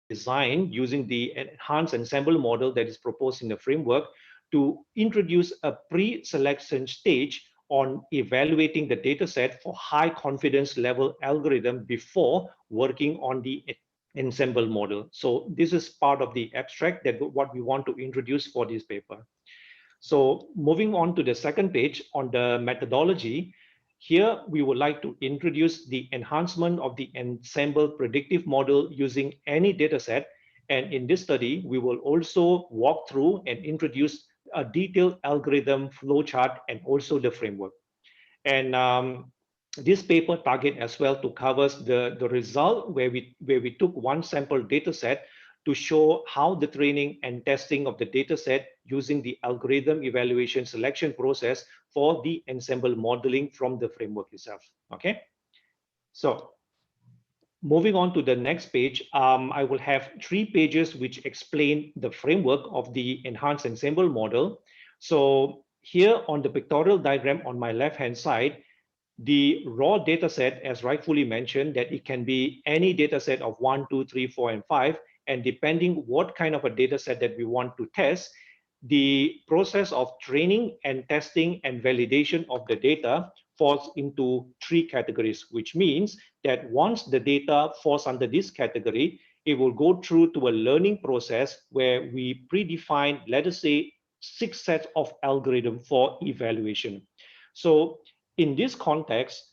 design using the enhanced ensemble model that is proposed in the framework to introduce a pre-selection stage on evaluating the data set for high confidence level algorithm before working on the ensemble model. So this is part of the abstract that what we want to introduce for this paper. So moving on to the second page on the methodology, here we would like to introduce the enhancement of the ensemble predictive model using any dataset. And in this study, we will also walk through and introduce a detailed algorithm flowchart and also the framework. And this paper target as well to covers the result where we took one sample data set to show how the training and testing of the data set using the algorithm evaluation selection process for the ensemble modeling from the framework itself. Okay, so moving on to the next page, I will have 3 pages which explain the framework of the enhanced ensemble model. So here on the pictorial diagram on my left hand side, the raw data set, as rightfully mentioned, that it can be any data set of 1, 2, 3, 4, and 5. And depending what kind of a data set that we want to test, the process of training and testing and validation of the data falls into 3 categories, which means that once the data falls under this category, it will go through to a learning process where we predefine, let us say, 6 sets of algorithm for evaluation. So in this context,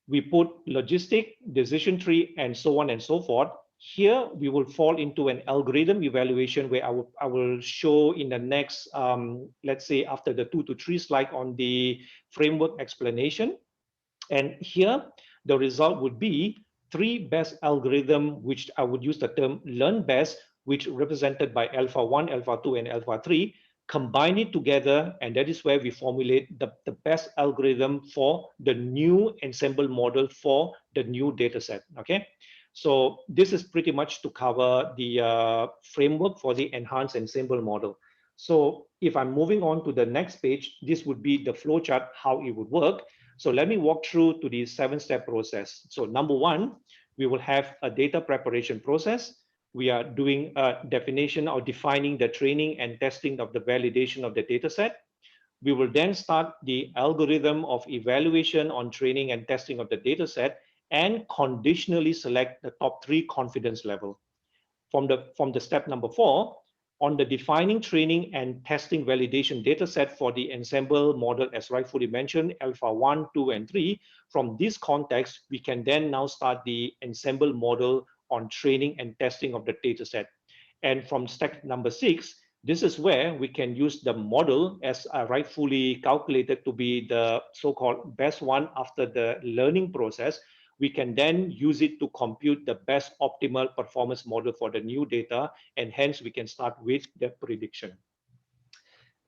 we put logistic, decision tree, and so on and so forth. Here, we will fall into an algorithm evaluation where I will show in the next, let's say after the 2 to 3 slide on the framework explanation. And here, the result would be 3 best algorithm, which I would use the term learn best, which represented by alpha 1, alpha 2, and alpha 3, combine it together, and that is where we formulate the best algorithm for the new ensemble model for the new data set. Okay, so this is pretty much to cover the framework for the enhanced ensemble model. So if I'm moving on to the next page, this would be the flowchart, how it would work. So let me walk through to the 7-step process. So number 1, we will have a data preparation process. We are doing a definition or defining the training and testing of the validation of the data set. We will then start the algorithm of evaluation on training and testing of the data set and conditionally select the top 3 confidence level. From the step number 4, on the defining training and testing validation data set for the ensemble model, as rightfully mentioned, alpha 1, 2, and 3, from this context, we can then now start the ensemble model on training and testing of the data set. And from step number 6, this is where we can use the model as rightfully calculated to be the so-called best one after the learning process. We can then use it to compute the best optimal performance model for the new data, and hence we can start with the prediction.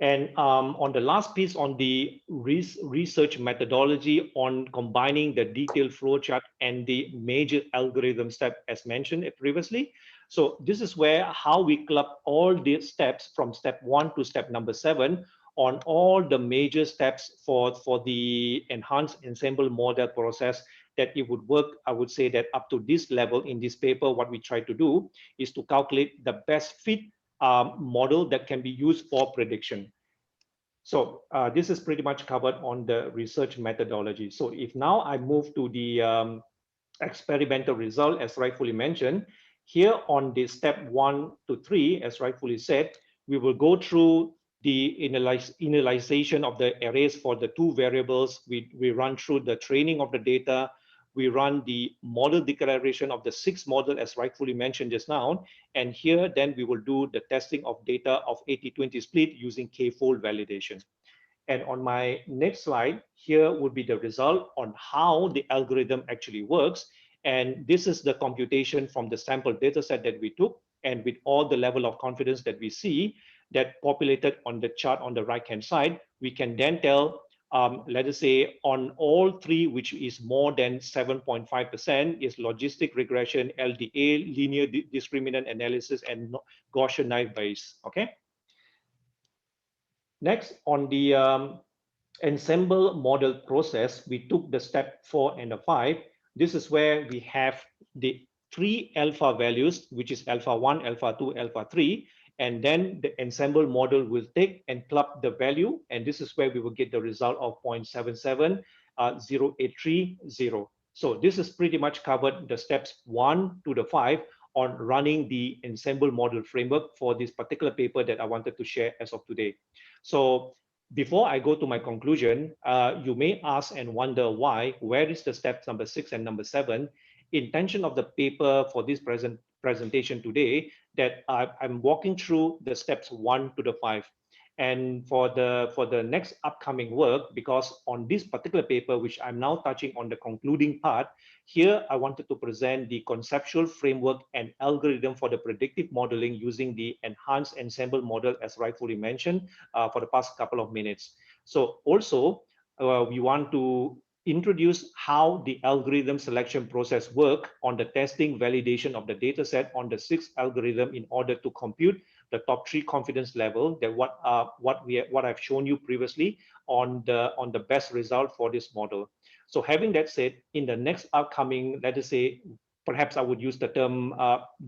And on the last piece on the research methodology on combining the detailed flowchart and the major algorithm step as mentioned previously. So this is where how we club all the steps from step 1 to step number 7 on all the major steps for the enhanced ensemble model process, that it would work. I would say that up to this level in this paper, what we try to do is to calculate the best fit model that can be used for prediction. So this is pretty much covered on the research methodology. So if now I move to the experimental result, as rightfully mentioned, here on the step 1 to 3, as rightfully said, we will go through the initialization of the arrays for the 2 variables. We run through the training of the data. We run the model declaration of the 6 model as rightfully mentioned just now. And here then we will do the testing of data of 80-20 split using k-fold validation. And on my next slide, here would be the result on how the algorithm actually works. And this is the computation from the sample data set that we took, and with all the level of confidence that we see that populated on the chart on the right-hand side, we can then tell, let us say on all 3, which is more than 7.5%, is logistic regression, LDA, linear discriminant analysis, and Gaussian naive Bayes. Okay. Next, on the ensemble model process, we took the step 4 and the 5. This is where we have the three alpha values, which is alpha 1, alpha 2, alpha 3, and then the ensemble model will take and club the value, and this is where we will get the result of 0.770830. So this is pretty much covered the steps 1 to the 5 on running the ensemble model framework for this particular paper that I wanted to share as of today. So before I go to my conclusion, you may ask and wonder why, where is the steps number 6 and number 7? Intention of the paper for this presentation today that I'm walking through the steps 1 to the 5. And for the next upcoming work, because on this particular paper, which I'm now touching on the concluding part, here I wanted to present the conceptual framework and algorithm for the predictive modeling using the enhanced ensemble model, as rightfully mentioned, for the past couple of minutes. So also, we want to introduce how the algorithm selection process work on the testing validation of the data set on the 6th algorithm in order to compute the top 3 confidence level, that what I've shown you previously on the best result for this model. So having that said, in the next upcoming, let us say, perhaps I would use the term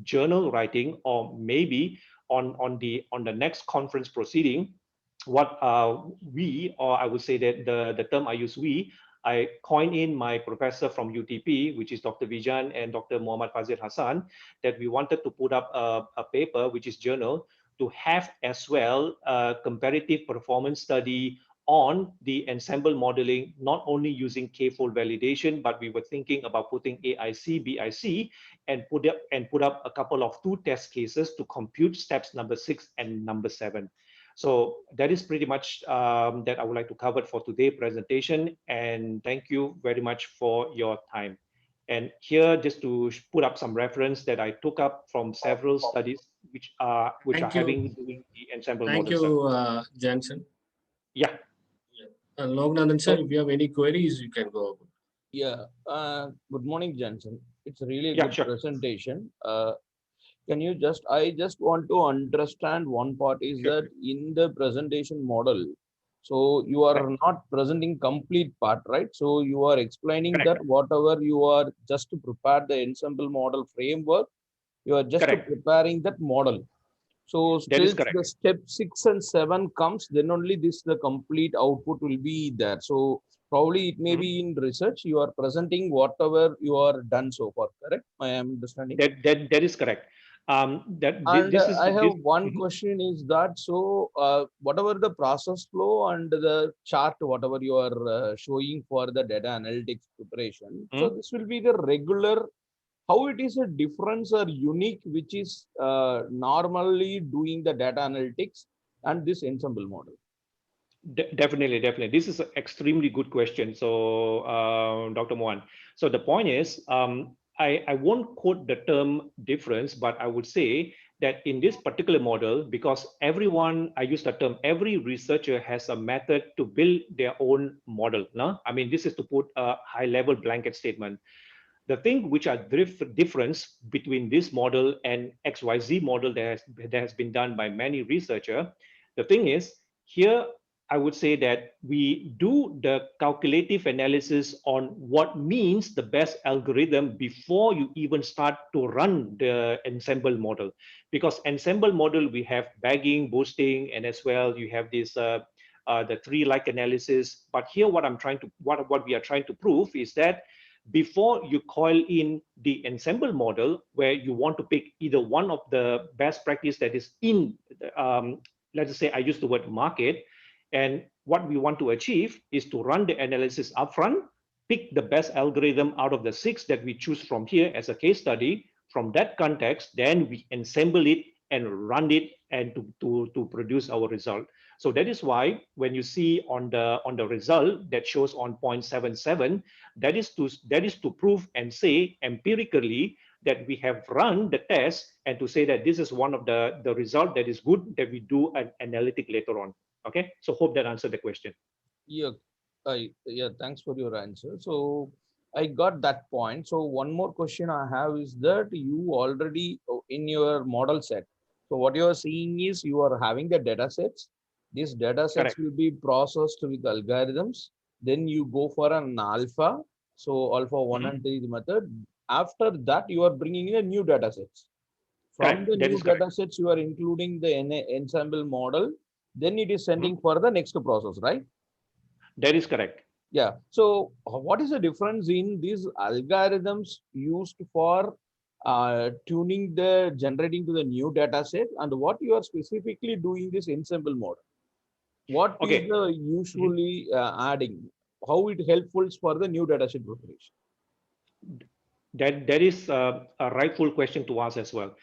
journal writing, or maybe on the next conference proceeding, what we, or I would say that the term I use I coin in my professor from UTP, which is Dr. Vijan and Dr. Muhammad Fazil Hassan, that we wanted to put up a paper, which is journal, to have as well a comparative performance study on the ensemble modeling, not only using k-fold validation, but we were thinking about putting AIC, BIC, and put up a couple of 2 test cases to compute steps number 6 and number 7. So that is pretty much that I would like to cover for today's presentation. And thank you very much for your time. And here, just to put up some reference that I took up from several studies which are Thank having you. doing the ensemble Thank model, sir. you, Jansen. Yeah, Lognathan sir, so if you have any queries, you can go. Yeah, good morning, Johnson. It's really a yeah, good sure. presentation. I just want to understand one part is Sure. that in the presentation model, so you are Correct. not presenting complete part, right? So you are explaining Correct. that whatever you are just to prepare the ensemble model framework, you are just Correct. preparing that model. So That is still correct. the step 6 and 7 comes, then only the complete output will be there. So probably it may Mhm. be in research, you are presenting whatever you are done so far, correct? I am understanding. That is correct. And This is I have this. one Mhm. question is that, so whatever the process flow and the chart, whatever you are showing for the data analytics preparation, so Mhm. this will be the regular, how it is a difference or unique, which is normally doing the data analytics and this ensemble model. Definitely, definitely. This is an extremely good question. So, Dr. Mohan. So the point is, I won't quote the term difference, but I would say that in this particular model, because everyone, I use the term, every researcher has a method to build their own model. No? I mean, this is to put a high-level blanket statement. The thing which are difference between this model and XYZ model that has been done by many researchers, the thing is, here I would say that we do the calculative analysis on what means the best algorithm before you even start to run the ensemble model. Because ensemble model, we have bagging, boosting, and as well you have this the tree-like analysis. But here, what we are trying to prove is that before you coil in the ensemble model, where you want to pick either one of the best practice that is in, let's say I use the word market, and what we want to achieve is to run the analysis upfront, pick the best algorithm out of the 6 that we choose from here as a case study. From that context, then we ensemble it and run it and to produce our result. So that is why when you see on the result that shows on 0.77, that is to prove and say empirically that we have run the test, and to say that this is one of the result that is good, that we do an analytic later on. Okay, so hope that answered the question. Yeah, yeah, thanks for your answer. So I got that point. So one more question I have is that you already in your model set. So what you are seeing is you are having the data sets. These data sets Correct. will be processed with algorithms. Then you go for an alpha. So alpha 1 Mhm. and 3 method. after that, you are bringing in a new data sets. From Correct. the That new is correct. data sets, you are including the ensemble model. Then it is sending for the next process, right? That is correct. Yeah. So what is the difference in these algorithms used for tuning the generating to the new data set and what you are specifically doing this ensemble model? What is Okay. the usually adding? How it helpful for the new data set preparation? That is a rightful question to ask as well.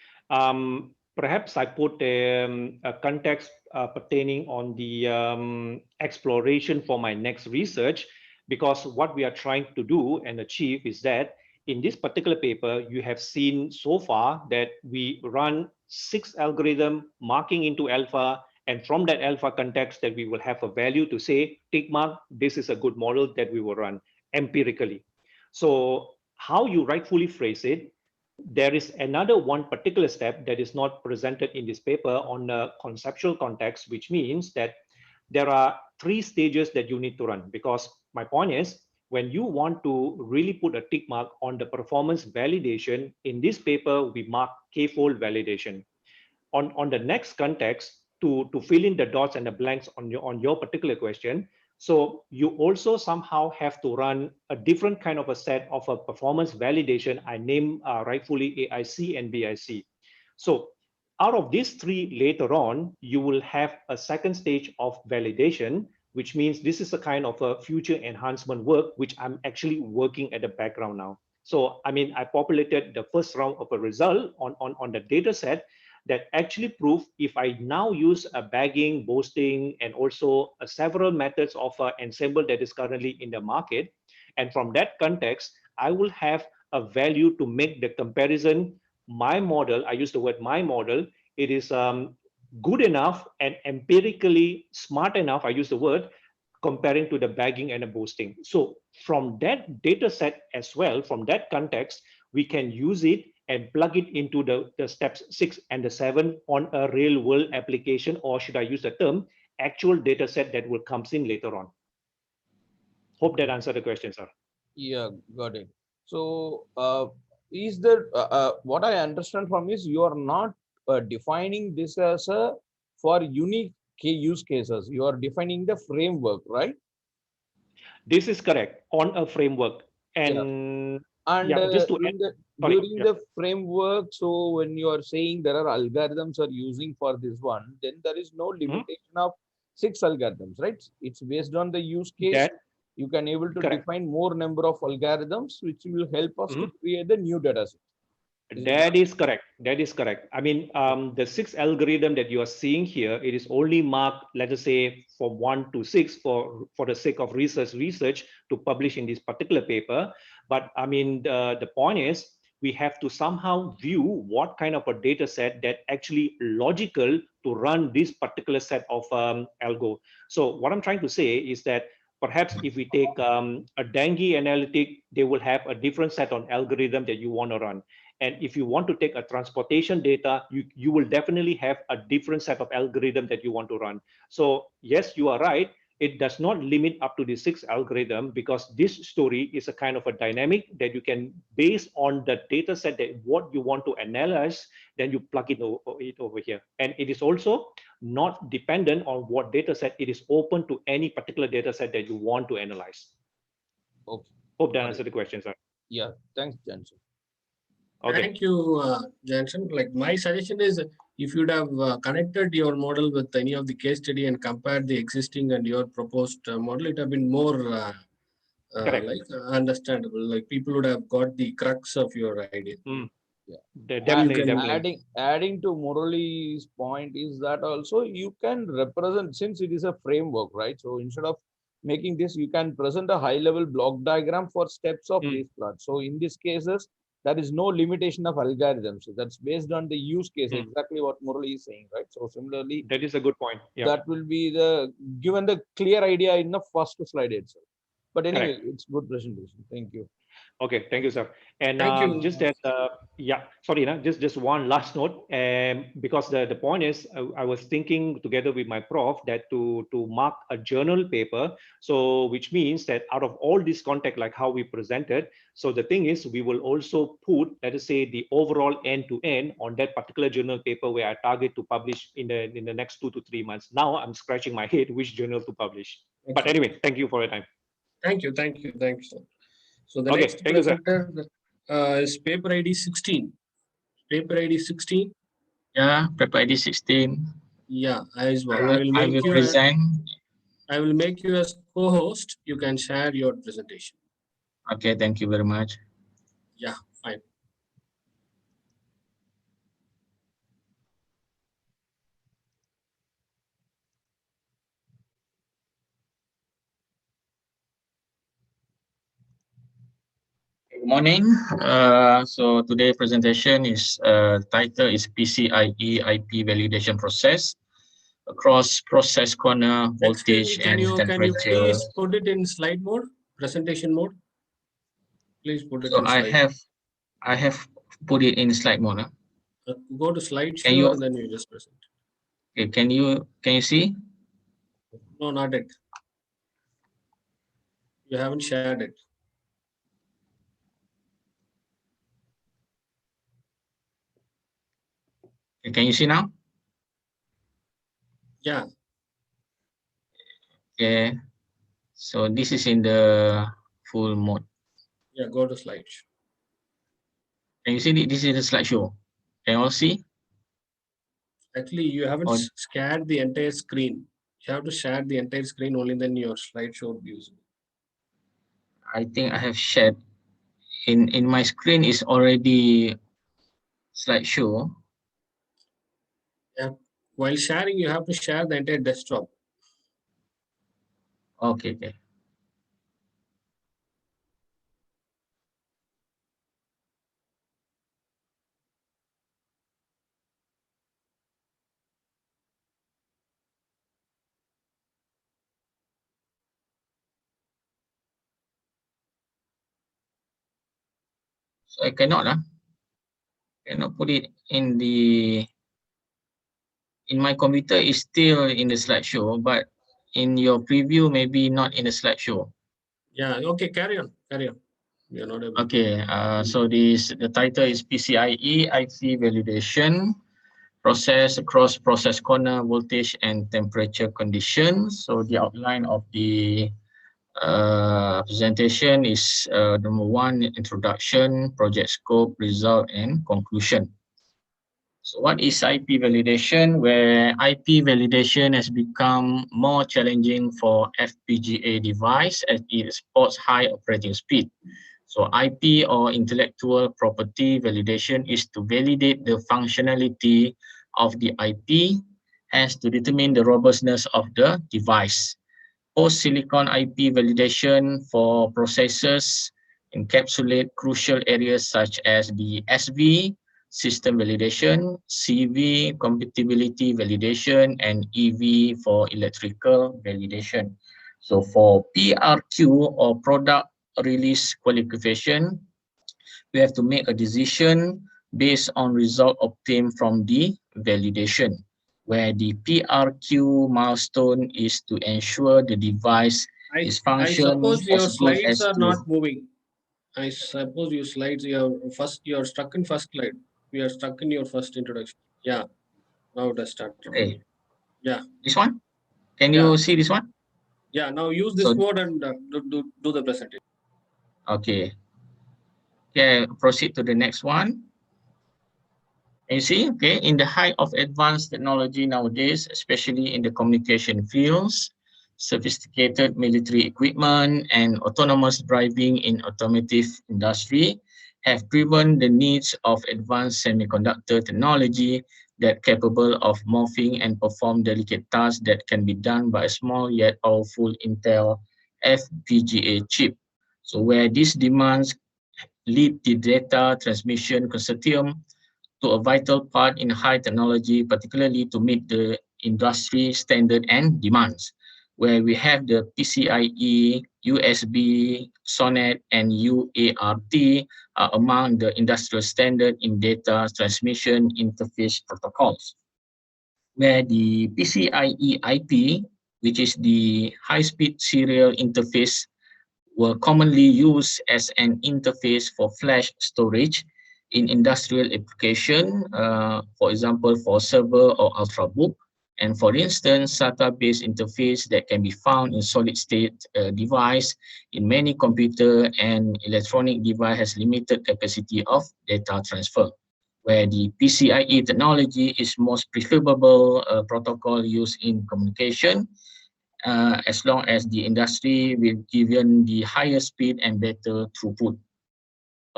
Perhaps I put a context pertaining on the exploration for my next research, because what we are trying to do and achieve is that in this particular paper, you have seen so far that we run 6 algorithm marking into alpha, and from that alpha context that we will have a value to say, tick mark, this is a good model that we will run empirically. So how you rightfully phrase it, there is another one particular step that is not presented in this paper on a conceptual context, which means that there are 3 stages that you need to run. Because my point is, when you want to really put a tick mark on the performance validation, in this paper, we mark k-fold validation. On the next context, to fill in the dots and the blanks on your particular question, so you also somehow have to run a different kind of a set of a performance validation. I name rightfully AIC and BIC. So out of these 3 later on, you will have a second stage of validation, which means this is a kind of a future enhancement work, which I'm actually working at the background now. So, I mean, I populated the first round of a result on the data set that actually prove if I now use a bagging, boosting, and also several methods of ensemble that is currently in the market. And from that context, I will have a value to make the comparison. My model, I use the word my model, it is good enough and empirically smart enough, I use the word, comparing to the bagging and the boosting. So from that data set as well, from that context, we can use it and plug it into the steps 6 and the 7 on a real world application, or should I use the term actual data set that will comes in later on. Hope that answered the question, sir. Yeah, got it. So is there what I understand from is you are not defining this as a for unique use cases. You are defining the framework, right? This is correct, on a framework. Yeah. And And yeah, just to add, in the sorry, during yeah. the framework, so when you are saying there are algorithms are using for this one, then there is no limitation of 6 algorithms, right? It's based on the use case. That You can able to correct. define more number of algorithms, which will help us to Mhm. create the new data set. That is correct. That is correct. I mean, the 6 algorithm that you are seeing here, it is only marked, let us say, from 1 to 6 for the sake of research to publish in this particular paper. But I mean, the point is, we have to somehow view what kind of a data set that actually logical to run this particular set of algo. So what I'm trying to say is that perhaps if we take a dengue analytic, they will have a different set on algorithm that you want to run. And if you want to take a transportation data, you will definitely have a different set of algorithm that you want to run. So yes, you are right. It does not limit up to the 6 algorithm, because this story is a kind of a dynamic that you can base on the data set that what you want to analyze, then you plug it over here. And it is also not dependent on what data set. It is open to any particular data set that you want to analyze. Okay. Hope that Got it. answered the question, sir. Yeah, thanks, Jansen. Okay. Thank you, Jansen. Like my suggestion is, if you'd have connected your model with any of the case study and compared the existing and your proposed model, it have been more Correct. understandable. Like people would have got the crux of your idea. Yeah. Definitely, can definitely. Adding to Murali's point is that also you can represent, since it is a framework, right? So instead of making this, you can present a high level block diagram for steps of this plot. So in these cases, there is no limitation of algorithms. So that's based on the use case, exactly what Murali is saying, right? So similarly, That is a good point. Yeah. that will be the given the clear idea in the first slide itself. But anyway, Correct. it's good presentation. Thank you. Okay, thank you, sir. And Thank you. just that, yeah, sorry, just one last note, because the point is, I was thinking together with my prof that to mark a journal paper, so which means that out of all this content, like how we presented, so the thing is, we will also put, let us say, the overall end to end on that particular journal paper where I target to publish in the next 2 to 3 months. Now I'm scratching my head which journal to publish. But anyway, thank you for your time. Thank you. Sir. So the Okay, next thank you, sir. presenter is paper ID 16. Paper ID 16. Yeah, paper ID 16. Yeah, as well. I will present. I will make you as co-host. You can share your presentation. Okay, thank you very much. Yeah, fine. Good morning. So today presentation is title is PCIe IP validation process across process corner voltage Can and you temperature. please put it in slide mode, presentation mode? Please put it So in slide. I have put it in slide mode. Go to slideshow and then you just present. Okay, can you see? No, not it. You haven't shared it. Okay, can you see now? Yeah. Okay. So this is in the full mode. Yeah, go to slideshow. Can you see this is the slideshow? Can you all see? Actually, you haven't shared the entire screen. You have to share the entire screen, only then your slideshow will be usable. I think I have shared. In my screen is already slideshow. Yeah. While sharing, you have to share the entire desktop. Okay. So I cannot put it in my computer is still in the slideshow, but in your preview maybe not in the slideshow. Yeah, okay, carry on. You're not able. Okay, so the title is PCIe IP validation process across process corner voltage and temperature conditions. So the outline of the presentation is number one, introduction, project scope, result, and conclusion. So what is IP validation? Where IP validation has become more challenging for FPGA device as it supports high operating speed. So IP or intellectual property validation is to validate the functionality of the IP as to determine the robustness of the device. Post-silicon IP validation for processors encapsulate crucial areas such as the SV, system validation, CV, compatibility validation, and EV for electrical validation. So for PRQ or product release qualification, we have to make a decision based on result obtained from the validation, where the PRQ milestone is to ensure the device is functioning. I suppose your slides are not moving. I suppose your slides, you're stuck in first slide. We are stuck in your first introduction. Yeah, now it has started. Okay. Yeah. This one? Can you see this one? Yeah, now use this mode and do the presentation. Okay. Okay, proceed to the next one. And you see, okay, in the height of advanced technology nowadays, especially in the communication fields, sophisticated military equipment and autonomous driving in automotive industry have driven the needs of advanced semiconductor technology that capable of morphing and perform delicate tasks that can be done by a small yet powerful Intel FPGA chip. So where these demands lead the data transmission consortium to a vital part in high technology, particularly to meet the industry standard and demands. where we have the PCIe, USB, SONET, and UART are among the industrial standard in data transmission interface protocols, where the PCIe IP, which is the high-speed serial interface, were commonly used as an interface for flash storage in industrial application, for example, for server or ultrabook. And for instance, SATA-based interface that can be found in solid-state device in many computer and electronic device has limited capacity of data transfer, where the PCIe technology is most preferable protocol used in communication, as long as the industry will given the higher speed and better throughput.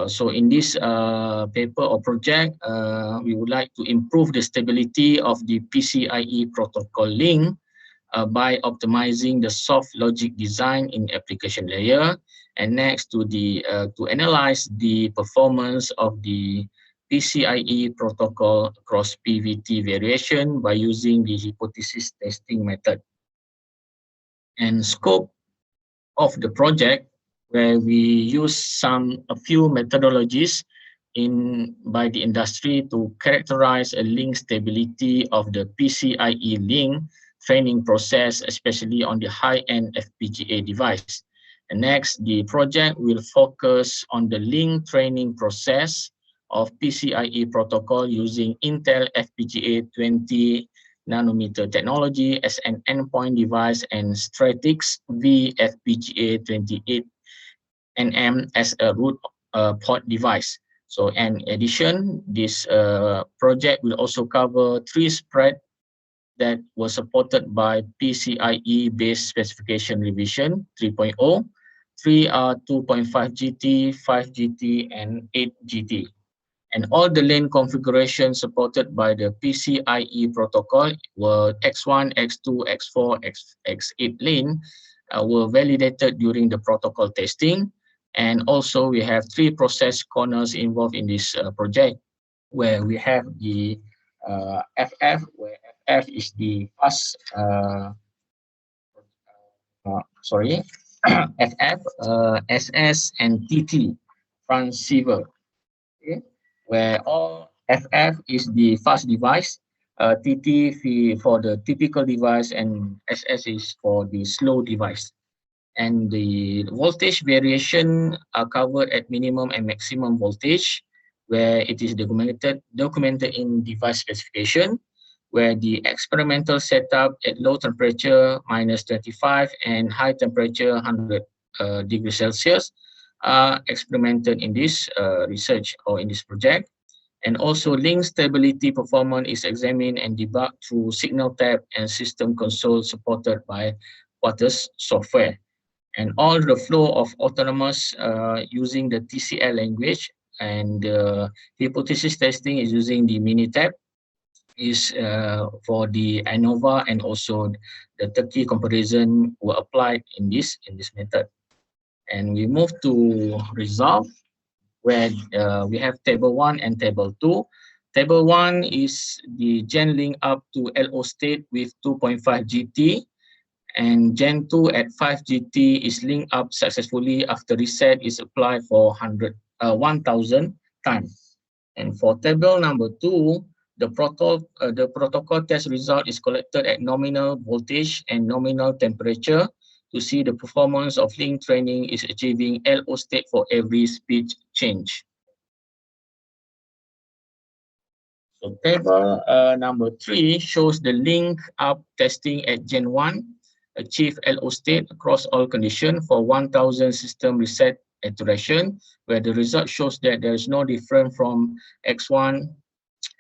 So in this paper or project, we would like to improve the stability of the PCIe protocol link by optimizing the soft logic design in application layer, and next to analyze the performance of the PCIe protocol across PVT variation by using the hypothesis testing method. And scope of the project, where we use a few methodologies by the industry to characterize a link stability of the PCIe link training process, especially on the high-end FPGA device. And next, the project will focus on the link training process of PCIe protocol using Intel FPGA 20 nanometer technology as an endpoint device and Stratix vFPGA 28 nm as a root port device. So in addition, this project will also cover 3 spread that was supported by PCIe based specification revision 3.0, 3 are 2.5 GT, 5 GT, and 8 GT. And all the lane configurations supported by the PCIe protocol were X1, X2, X4, X8 lane were validated during the protocol testing. And also we have 3 process corners involved in this project, where we have the FF, where FF is the fast, FF, SS, and TT transceiver. Okay, where all FF is the fast device, TT for the typical device, and SS is for the slow device. And the voltage variation are covered at minimum and maximum voltage, where it is documented in device specification, where the experimental setup at low temperature -25 and high temperature 100 degrees Celsius are experimented in this research or in this project. And also link stability performance is examined and debugged through signal tap and system console supported by Quartus software. And all the flow of autonomous using the TCL language, and the hypothesis testing is using the Minitab is for the ANOVA, and also the Turkey comparison were applied in this method. And we move to result, where we have table 1 and table 2. Table 1 is the Gen link up to LO state with 2.5 GT, and Gen 2 at 5 GT is linked up successfully after reset is applied for 1,000 times. And for table number 2, the protocol test result is collected at nominal voltage and nominal temperature to see the performance of link training is achieving LO state for every speed change. So table number 3 shows the link up testing at Gen 1 achieve LO state across all conditions for 1,000 system reset iteration, where the result shows that there is no difference from X1,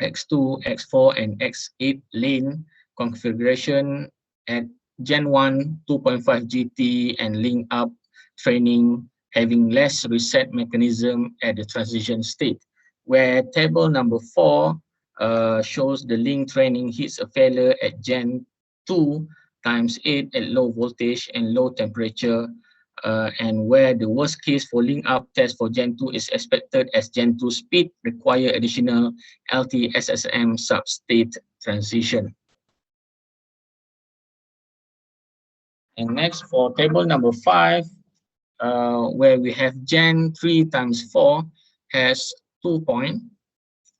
X2, X4, and X8 lane configuration at Gen 1, 2.5 GT, and link up training having less reset mechanism at the transition state, where table number 4 shows the link training hits a failure at Gen 2 times 8 at low voltage and low temperature, and where the worst case for link up test for Gen 2 is expected as Gen 2 speed require additional LTSSM substate transition. And next for table number 5, where we have Gen 3 times 4 has 2 points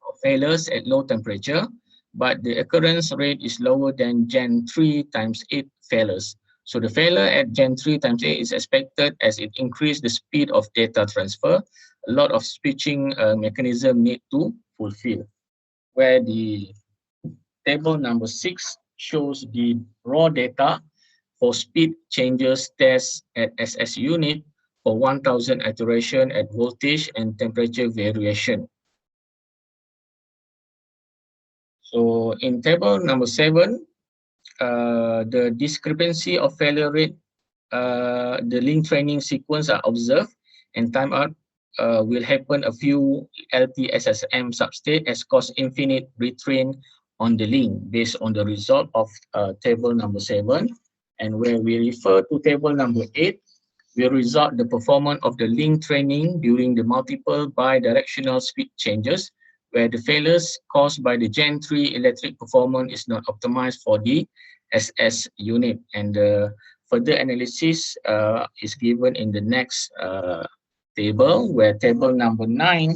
of failures at low temperature, but the occurrence rate is lower than Gen 3 times 8 failures. So the failure at Gen 3 times 8 is expected as it increased the speed of data transfer. A lot of switching mechanism need to fulfill, where the table number 6 shows the raw data for speed changes test at SS unit for 1000 iteration at voltage and temperature variation. So in table number 7, the discrepancy of failure rate, the link training sequence are observed, and timeout will happen a few LPSSM substate as cause infinite retrain on the link based on the result of table number 7. And where we refer to table number 8, we result the performance of the link training during the multiple bidirectional speed changes, where the failures caused by the Gen 3 electric performance is not optimized for the SS unit. And further analysis is given in the next table, where table number 9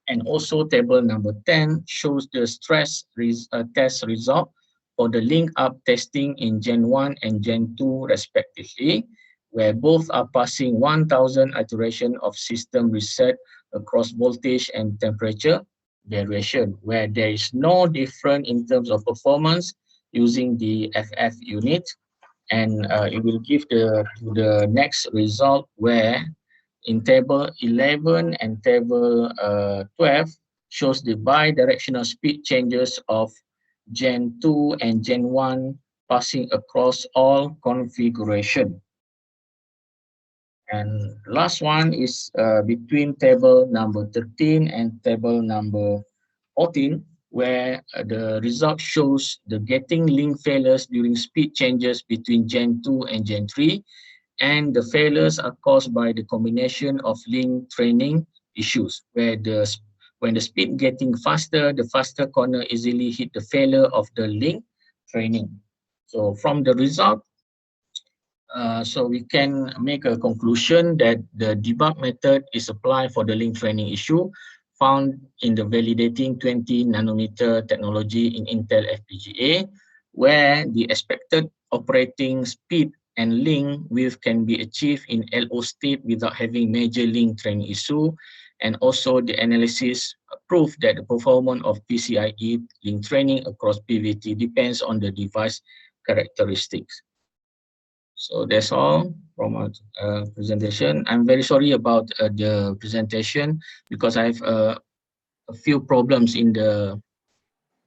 and also table number 10 shows the stress test result for the link up testing in Gen 1 and Gen 2 respectively, where both are passing 1000 iteration of system reset across voltage and temperature variation, where there is no difference in terms of performance using the FF unit. And it will give the next result, where in table 11 and table 12 shows the bidirectional speed changes of Gen 2 and Gen 1 passing across all configuration. And last one is between table number 13 and table number 14, where the result shows the getting link failures during speed changes between Gen 2 and Gen 3, and the failures are caused by the combination of link training issues, where when the speed getting faster, the faster corner easily hit the failure of the link training. So from the result, so we can make a conclusion that the debug method is applied for the link training issue found in the validating 20 nanometer technology in Intel FPGA, where the expected operating speed and link width can be achieved in LO state without having major link training issue. And also the analysis proved that the performance of PCIe link training across PVT depends on the device characteristics. So that's all from our presentation. I'm very sorry about the presentation because I have a few problems in the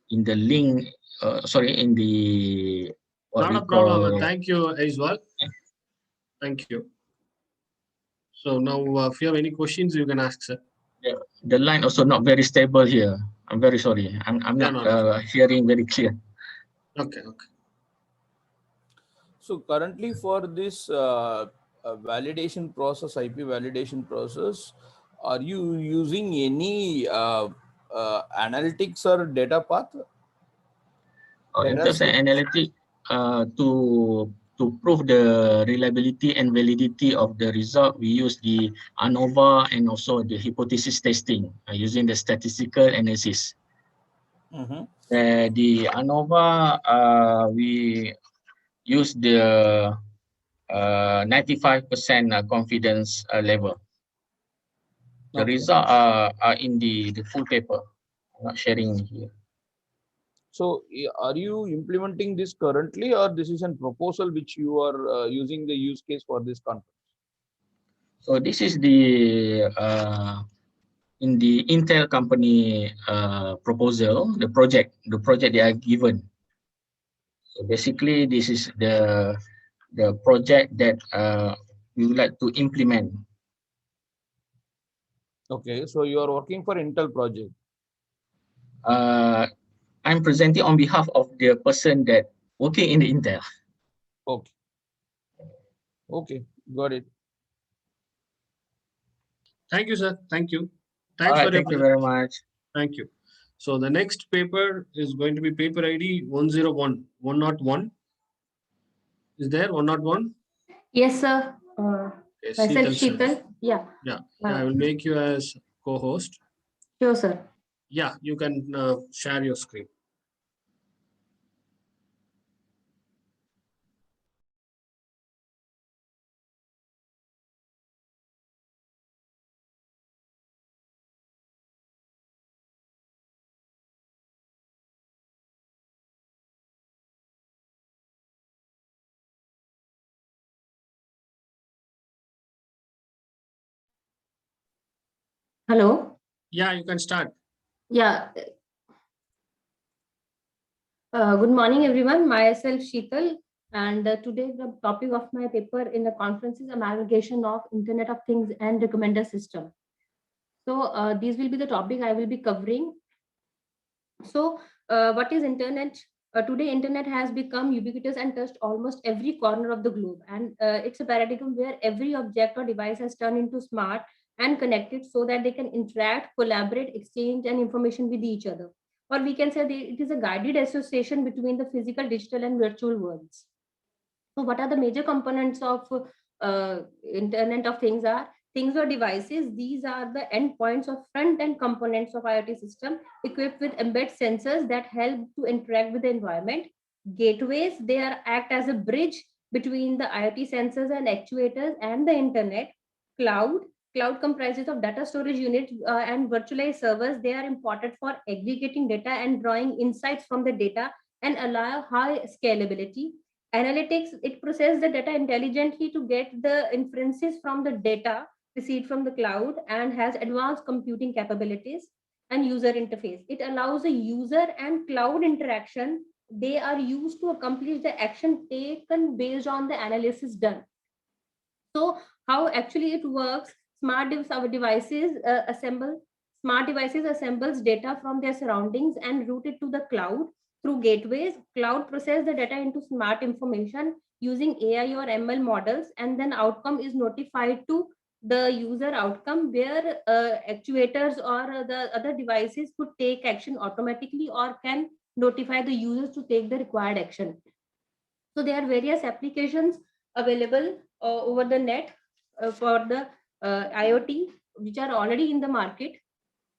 link. In the Not a problem. Thank you, Aizwal. Thank you. So now, if you have any questions, you can ask, sir. The line also not very stable here. I'm very sorry. I'm not hearing very clear. Okay. So currently for this validation process, IP validation process, are you using any analytics or data path? In terms of analytics, to prove the reliability and validity of the result, we use the ANOVA and also the hypothesis testing using the statistical analysis. The ANOVA, we use the 95% confidence level. The results are in the full paper. I'm not sharing here. So are you implementing this currently, or this is a proposal which you are using the use case for this conference? So this is the in the Intel company proposal, the project they are given. So basically, this is the project that we would like to implement. Okay, so you are working for Intel project. I'm presenting on behalf of the person that working in the Intel. Okay, got it. Thank you, sir. Thank you. Thank you very much. Thank you. So the next paper is going to be paper ID 101. Is there 101? Yes, sir. Yes, Myself, Sheetal, sir. Sheetal. Yeah. Yeah, I will make you as co-host. Sure, sir. Yeah, you can share your screen. Hello. Yeah, you can start. Yeah. Good morning, everyone. Myself, Sheetal. And today the topic of my paper in the conference is amalgamation of Internet of Things and recommender system. So these will be the topic I will be covering. So what is internet? Today, internet has become ubiquitous and touched almost every corner of the globe. And it's a paradigm where every object or device has turned into smart and connected so that they can interact, collaborate, exchange, and information with each other. Or we can say it is a guided association between the physical, digital, and virtual worlds. So, what are the major components of Internet of Things? Are things or devices? These are the endpoints of front-end components of IoT system equipped with embedded sensors that help to interact with the environment. Gateways, they are act as a bridge between the IoT sensors and actuators and the internet. Cloud, cloud comprises of data storage units and virtualized servers. They are important for aggregating data and drawing insights from the data and allow high scalability. Analytics, it processes the data intelligently to get the inferences from the data received from the cloud and has advanced computing capabilities. And user interface, it allows a user and cloud interaction. They are used to accomplish the action taken based on the analysis done. So how actually it works? Our devices smart devices assembles data from their surroundings and route it to the cloud through gateways. Cloud process the data into smart information using AI or ML models, and then outcome is notified to the user outcome where actuators or the other devices could take action automatically or can notify the users to take the required action. So there are various applications available over the net for the IoT, which are already in the market,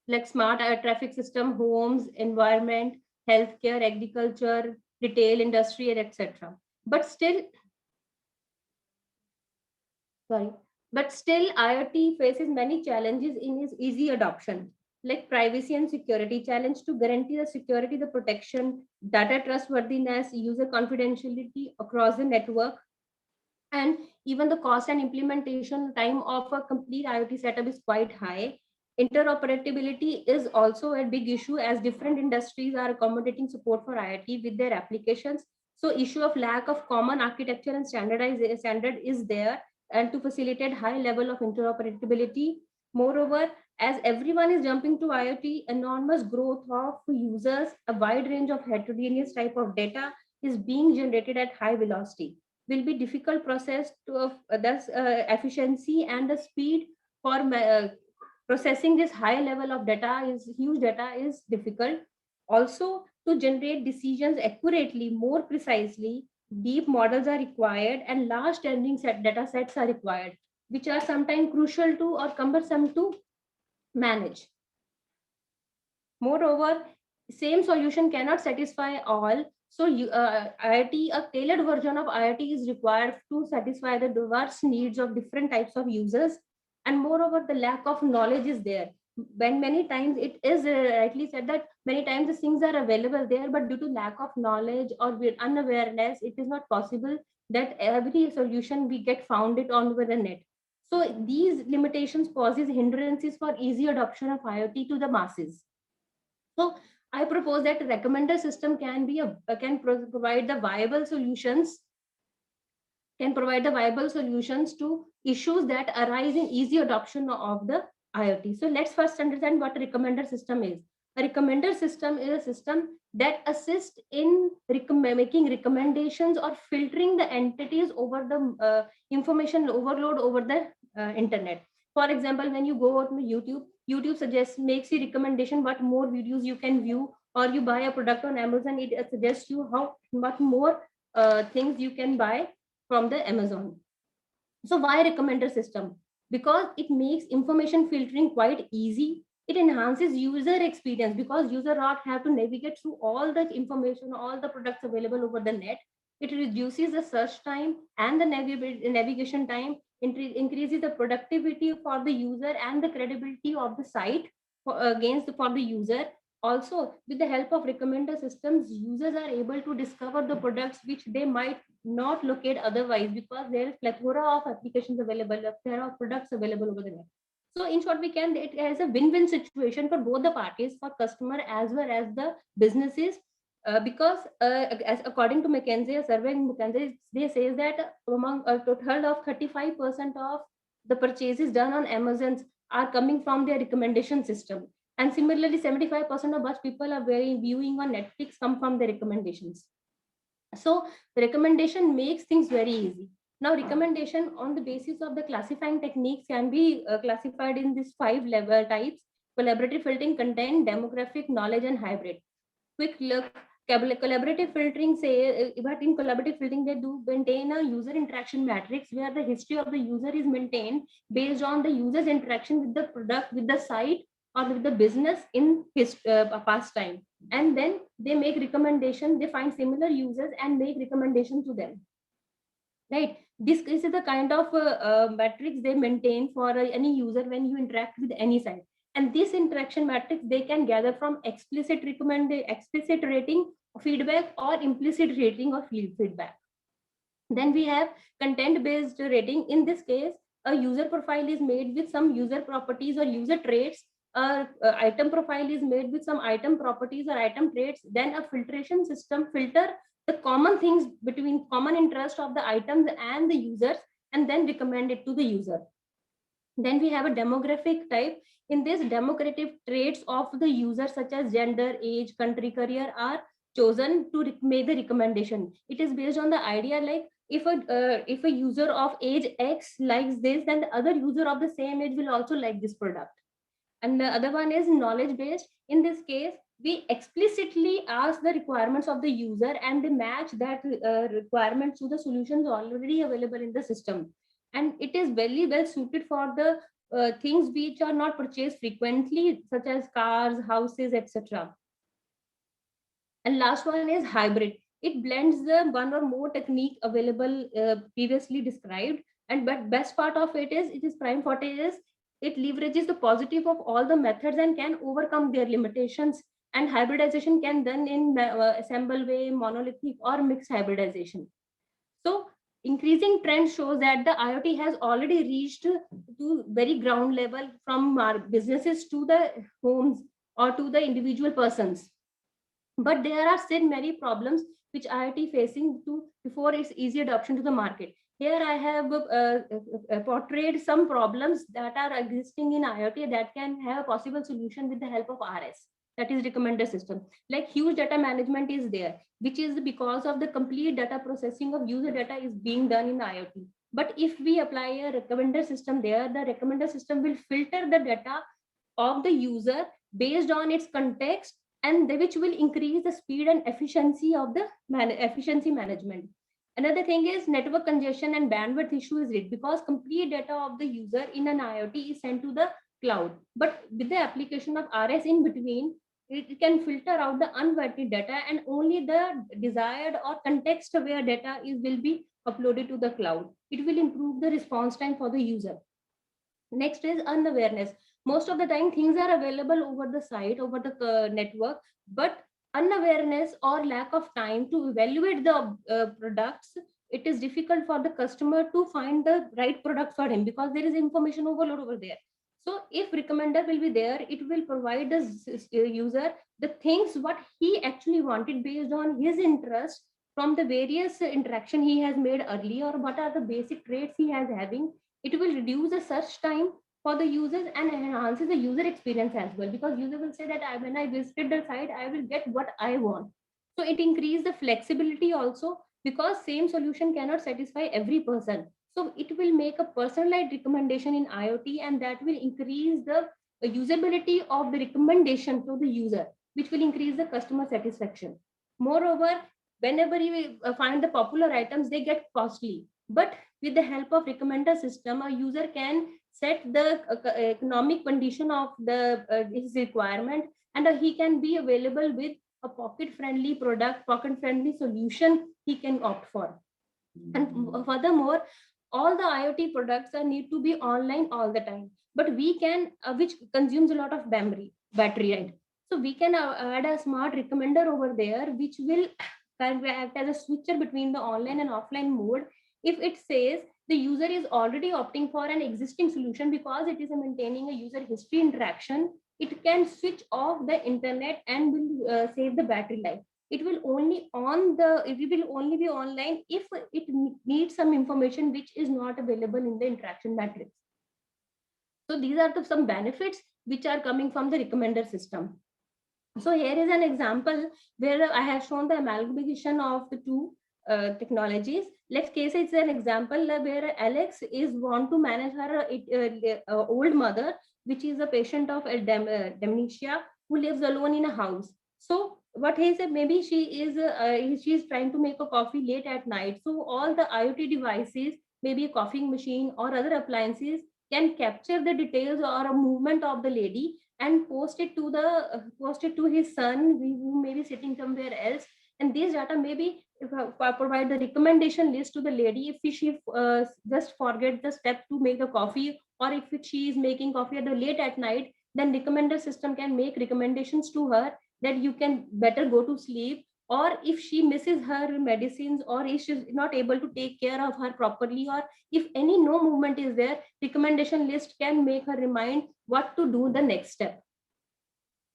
like smart air traffic system, homes, environment, healthcare, agriculture, retail, industry, and etc. But still, sorry, but still, IoT faces many challenges in its easy adoption, like privacy and security challenge to guarantee the security, the protection, data trustworthiness, user confidentiality across the network, and even the cost and implementation time of a complete IoT setup is quite high. Interoperability is also a big issue as different industries are accommodating support for IoT with their applications. So issue of lack of common architecture and standard is there, and to facilitate high level of interoperability. Moreover, as everyone is jumping to IoT, enormous growth of users, a wide range of heterogeneous type of data is being generated at high velocity, will be difficult process to thus efficiency and the speed for processing this high level of data is huge data is difficult. Also, to generate decisions accurately, more precisely, deep models are required and large training data sets are required, which are sometimes crucial to or cumbersome to manage. Moreover, same solution cannot satisfy all. So IoT, a tailored version of IoT is required to satisfy the diverse needs of different types of users. And moreover, the lack of knowledge is there. When many times it is rightly said that many times the things are available there, but due to lack of knowledge or with unawareness, it is not possible that every solution we get found it on the net. So these limitations causes hindrances for easy adoption of IoT to the masses. So I propose that a recommender system can provide the viable solutions, to issues that arise in easy adoption of the IoT. So let's first understand what a recommender system is. A recommender system is a system that assists in making recommendations or filtering the entities over the information overload over the internet. For example, when you go on YouTube suggests makes you recommendation what more videos you can view, or you buy a product on Amazon, it suggests you how much more things you can buy. from the Amazon. So why recommender system? Because it makes information filtering quite easy. It enhances user experience because user not have to navigate through all the information, all the products available over the net. It reduces the search time and the navigation time, increases the productivity for the user and the credibility of the site for the user. Also, with the help of recommender systems, users are able to discover the products which they might not locate otherwise, because there is plethora of applications available, there are products available over the net. So in short, it has a win-win situation for both the parties, for customer as well as the businesses, because as according to McKinsey, a survey in McKinsey, they says that among a total of 35% of the purchases done on Amazon are coming from their recommendation system. And similarly, 75% of what people are viewing on Netflix come from the recommendations. So the recommendation makes things very easy. Now, recommendation on the basis of the classifying techniques can be classified in these 5 level types: collaborative filtering, content, demographic, knowledge, and hybrid. Quick look. Collaborative filtering, but in collaborative filtering, they do maintain a user interaction matrix where the history of the user is maintained based on the user's interaction with the product, with the site, or with the business in his past time. And then they make recommendation, they find similar users and make recommendation to them. Right. This is the kind of matrix they maintain for any user when you interact with any site. And this interaction matrix they can gather from explicit rating, feedback, or implicit rating or feedback. Then we have content-based rating. In this case, a user profile is made with some user properties or user traits. Item profile is made with some item properties or item traits. Then a filtration system filter the common things between common interest of the items and the users, and then recommend it to the user. Then we have a demographic type. In this, demographic traits of the user such as gender, age, country, career are chosen to make the recommendation. It is based on the idea like if a user of age X likes this, then the other user of the same age will also like this product. And the other one is knowledge based. In this case, we explicitly ask the requirements of the user and they match that requirements to the solutions already available in the system. And it is very well suited for the things which are not purchased frequently, such as cars, houses, etc. And last one is hybrid. It blends the one or more technique available previously described. And but best part of it is prime forte is it leverages the positive of all the methods and can overcome their limitations. And hybridization can done in assemble way, monolithic, or mixed hybridization. So increasing trend shows that the IoT has already reached to very ground level, from our businesses to the homes or to the individual persons. But there are still many problems which IoT facing before its easy adoption to the market. Here I have portrayed some problems that are existing in IoT that can have a possible solution with the help of RS, that is recommender system. Like huge data management is there, which is because of the complete data processing of user data is being done in IoT. But if we apply a recommender system there, the recommender system will filter the data of the user based on its context, and which will increase the speed and efficiency of the efficiency management. Another thing is network congestion and bandwidth issue is it, because complete data of the user in an IoT is sent to the cloud. But with the application of RS in between, it can filter out the unwanted data and only the desired or context aware data will be uploaded to the cloud. It will improve the response time for the user. Next is unawareness. Most of the time things are available over the site, over the network, but unawareness or lack of time to evaluate the products, it is difficult for the customer to find the right product for him because there is information overload over there. So if recommender will be there, it will provide the user the things what he actually wanted based on his interest from the various interaction he has made earlier, or what are the basic traits he has having. It will reduce the search time for the users and enhances the user experience as well, because user will say that when I visited the site, I will get what I want. So it increases the flexibility also, because same solution cannot satisfy every person. So it will make a personalized recommendation in IoT, and that will increase the usability of the recommendation to the user, which will increase the customer satisfaction. Moreover, whenever you find the popular items, they get costly. But with the help of recommender system, a user can set the economic condition of the his requirement, and he can be available with a pocket-friendly product, pocket-friendly solution he can opt for. And furthermore, all the IoT products are need to be online all the time. But we can, which consumes a lot of battery, right? So we can add a smart recommender over there, which will kind of act as a switcher between the online and offline mode. If it says the user is already opting for an existing solution because it is maintaining a user history interaction, it can switch off the internet and will save the battery life. It will only be online if it needs some information which is not available in the interaction matrix. So these are some benefits which are coming from the recommender system. So here is an example where I have shown the amalgamation of the two technologies. Let's case it's an example where Alex is want to manage her old mother, which is a patient of dementia who lives alone in a house. So what he said, maybe she is trying to make a coffee late at night. So all the IoT devices, maybe a coffee machine or other appliances, can capture the details or a movement of the lady and post it to his son who may be sitting somewhere else. And these data maybe provide the recommendation list to the lady if she just forget the step to make the coffee, or if she is making coffee at the late at night, then recommender system can make recommendations to her that you can better go to sleep. Or if she misses her medicines, or if she's not able to take care of her properly, or if any no movement is there, recommendation list can make her remind what to do the next step,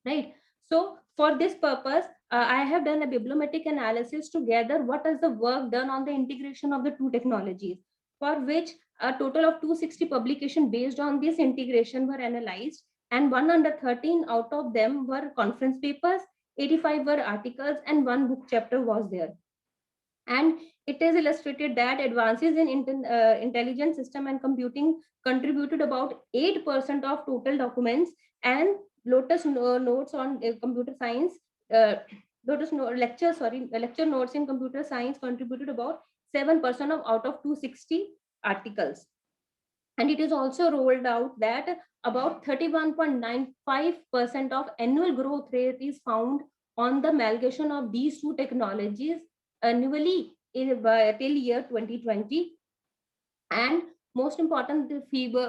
right? So for this purpose, I have done a bibliometric analysis to gather what is the work done on the integration of the two technologies, for which a total of 260 publications based on this integration were analyzed, and 113 out of them were conference papers, 85 were articles, and one book chapter was there. And it is illustrated that advances in intelligent system and computing contributed about 8% of total documents, and Lotus notes on computer science, uh, lecture notes in computer science contributed about 7% of out of 260 articles. And it is also rolled out that about 31.95% of annual growth rate is found on the amalgamation of these two technologies annually till year 2020. And most important, the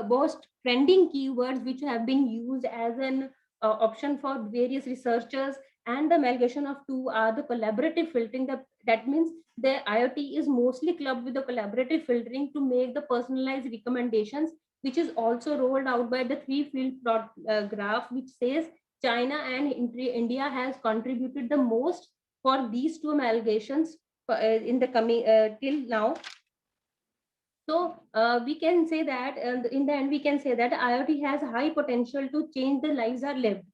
most trending keywords which have been used as an option for various researchers and the amalgamation of two are the collaborative filtering. That means the IoT is mostly clubbed with the collaborative filtering to make the personalized recommendations, which is also rolled out by the three field plot graph, which says China and India has contributed the most for these two amalgamations in the coming till now. So we can say that in the end, we can say that IoT has high potential to change the lives are lived.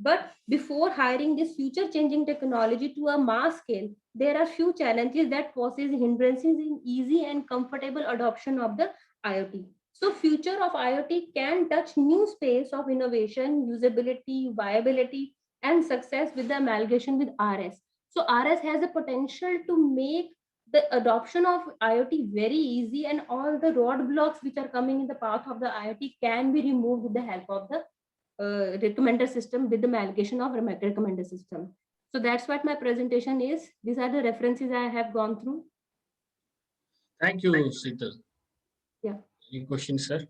But before hiring this future changing technology to a mass scale, there are few challenges that poses hindrances in easy and comfortable adoption of the IoT. So future of IoT can touch new space of innovation, usability, viability, and success with the amalgamation with RS. So RS has a potential to make the adoption of IoT very easy, and all the roadblocks which are coming in the path of the IoT can be removed with the help of the recommender system, with the amalgamation of recommender system. So that's what my presentation is. These are the references I have gone through. Thank you, Sital. Yeah. Any questions, sir?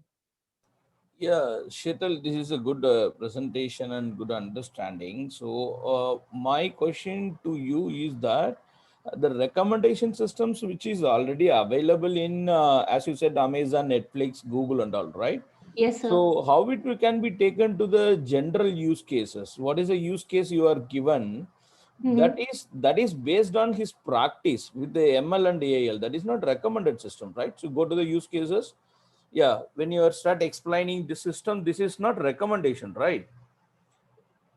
Yeah, Shetal, this is a good presentation and good understanding. So my question to you is that the recommendation systems which is already available in, as you said, Amazon, Netflix, Google and all, right? Yes, sir. So how it can be taken to the general use cases? What is the use case you are given? That is based on his practice with the ML and AL. That is not recommended system, right? So go to the use cases. Yeah, when you start explaining the system, this is not recommendation, right?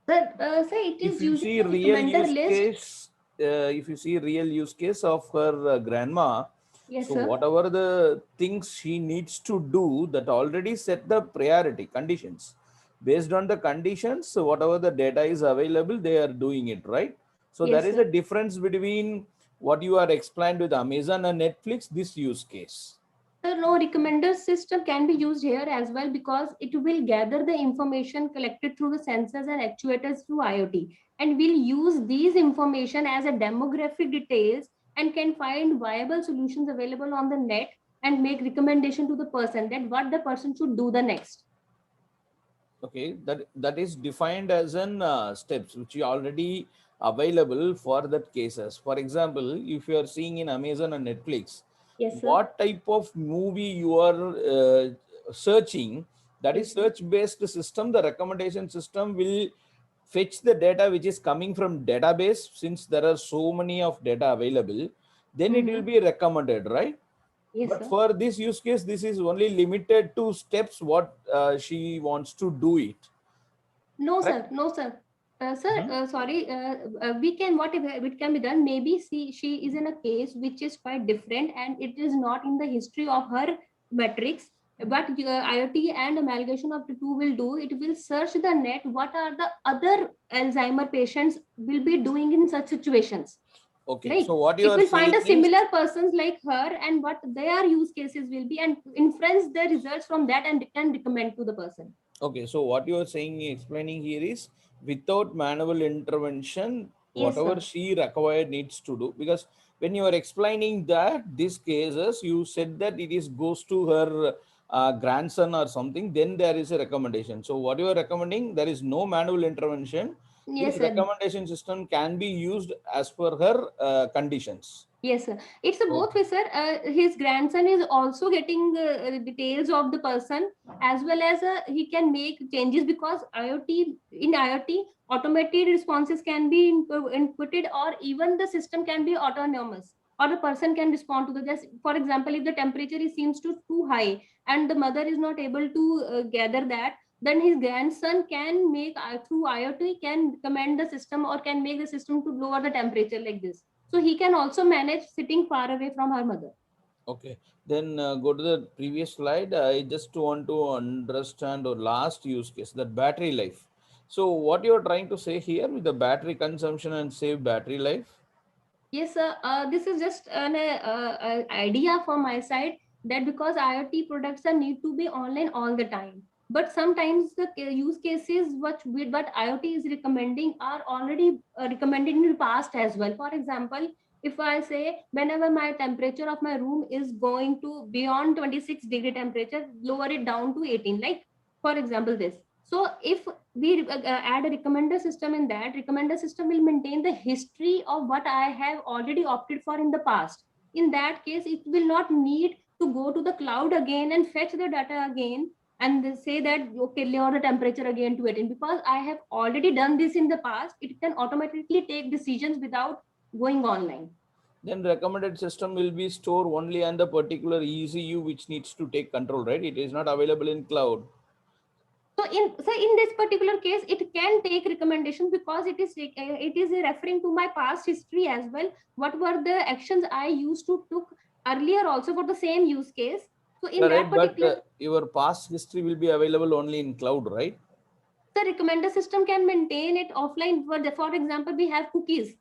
Sir, it is If you using see the real recommender use list. case, if you see real use case of her grandma, Yes, so sir. whatever the things she needs to do, that already set the priority conditions. Based on the conditions, so whatever the data is available, they are doing it, right? So Yes, there is sir. a difference between what you are explained with Amazon and Netflix, this use case. No, recommender system can be used here as well because it will gather the information collected through the sensors and actuators through IoT, and will use these information as a demographic details and can find viable solutions available on the net and make recommendation to the person that what the person should do the next. Okay, that is defined as an steps which are already available for that cases. For example, if you are seeing in Amazon and Netflix, Yes, sir. what type of movie you are searching, that is Yes, sir. search based system, the recommendation system will fetch the data which is coming from database. Since there are so many of data available, then it will be recommended, right? Yes, But sir. for this use case, this is only limited to steps what she wants to do it. No, Correct? sir. No, sir. Sir, Mhm. sorry. We can what if it can be done? Maybe she is in a case which is quite different, and it is not in the history of her metrics. But IoT and amalgamation of the two will do. It will search the net. What are the other Alzheimer patients will be doing in such situations? Okay, Right? so what you It are will find saying a is, similar persons like her and what their use cases will be, and inference the results from that and can recommend to the person. okay, so what you are saying, explaining here is without manual intervention, Yes, whatever sir. she required needs to do. Because when you are explaining that these cases, you said that it is goes to her grandson or something, then there is a recommendation. So what you are recommending, there is no manual intervention. This Yes, sir. recommendation system can be used as per her conditions. Yes, sir. It's a both Okay. way, sir. His grandson is also getting details of the person, as well as he can make changes because IoT automated responses can be inputted, or even the system can be autonomous, or the person can respond to the just. For example, if the temperature is seems to too high and the mother is not able to gather that, then his grandson can make through IoT can recommend the system or can make the system to lower the temperature like this, so he can also manage sitting far away from her mother. Okay, then go to the previous slide. I just want to understand the last use case, that battery life. So what you're trying to say here with the battery consumption and save battery life? Yes, sir. This is just an idea from my side that because IoT products are need to be online all the time. But sometimes the use cases what IoT is recommending are already recommended in the past as well. For example, if I say whenever my temperature of my room is going to beyond 26-degree temperature, lower it down to 18. Like for example, this. So if we add a recommender system in that, recommender system will maintain the history of what I have already opted for in the past. In that case, it will not need to go to the cloud again and fetch the data again and then say that okay, lower the temperature again to 18, because I have already done this in the past. It can automatically take decisions without going online. Then recommended system will be stored only on the particular ECU which needs to take control, right? It is not available in cloud. So in this particular case, it can take recommendations because it is referring to my past history as well. What were the actions I used to took earlier also for the same use case? So in Yeah, that right, but particular, your past history will be available only in cloud, right? the recommender system can maintain it offline. For example, we have cookies,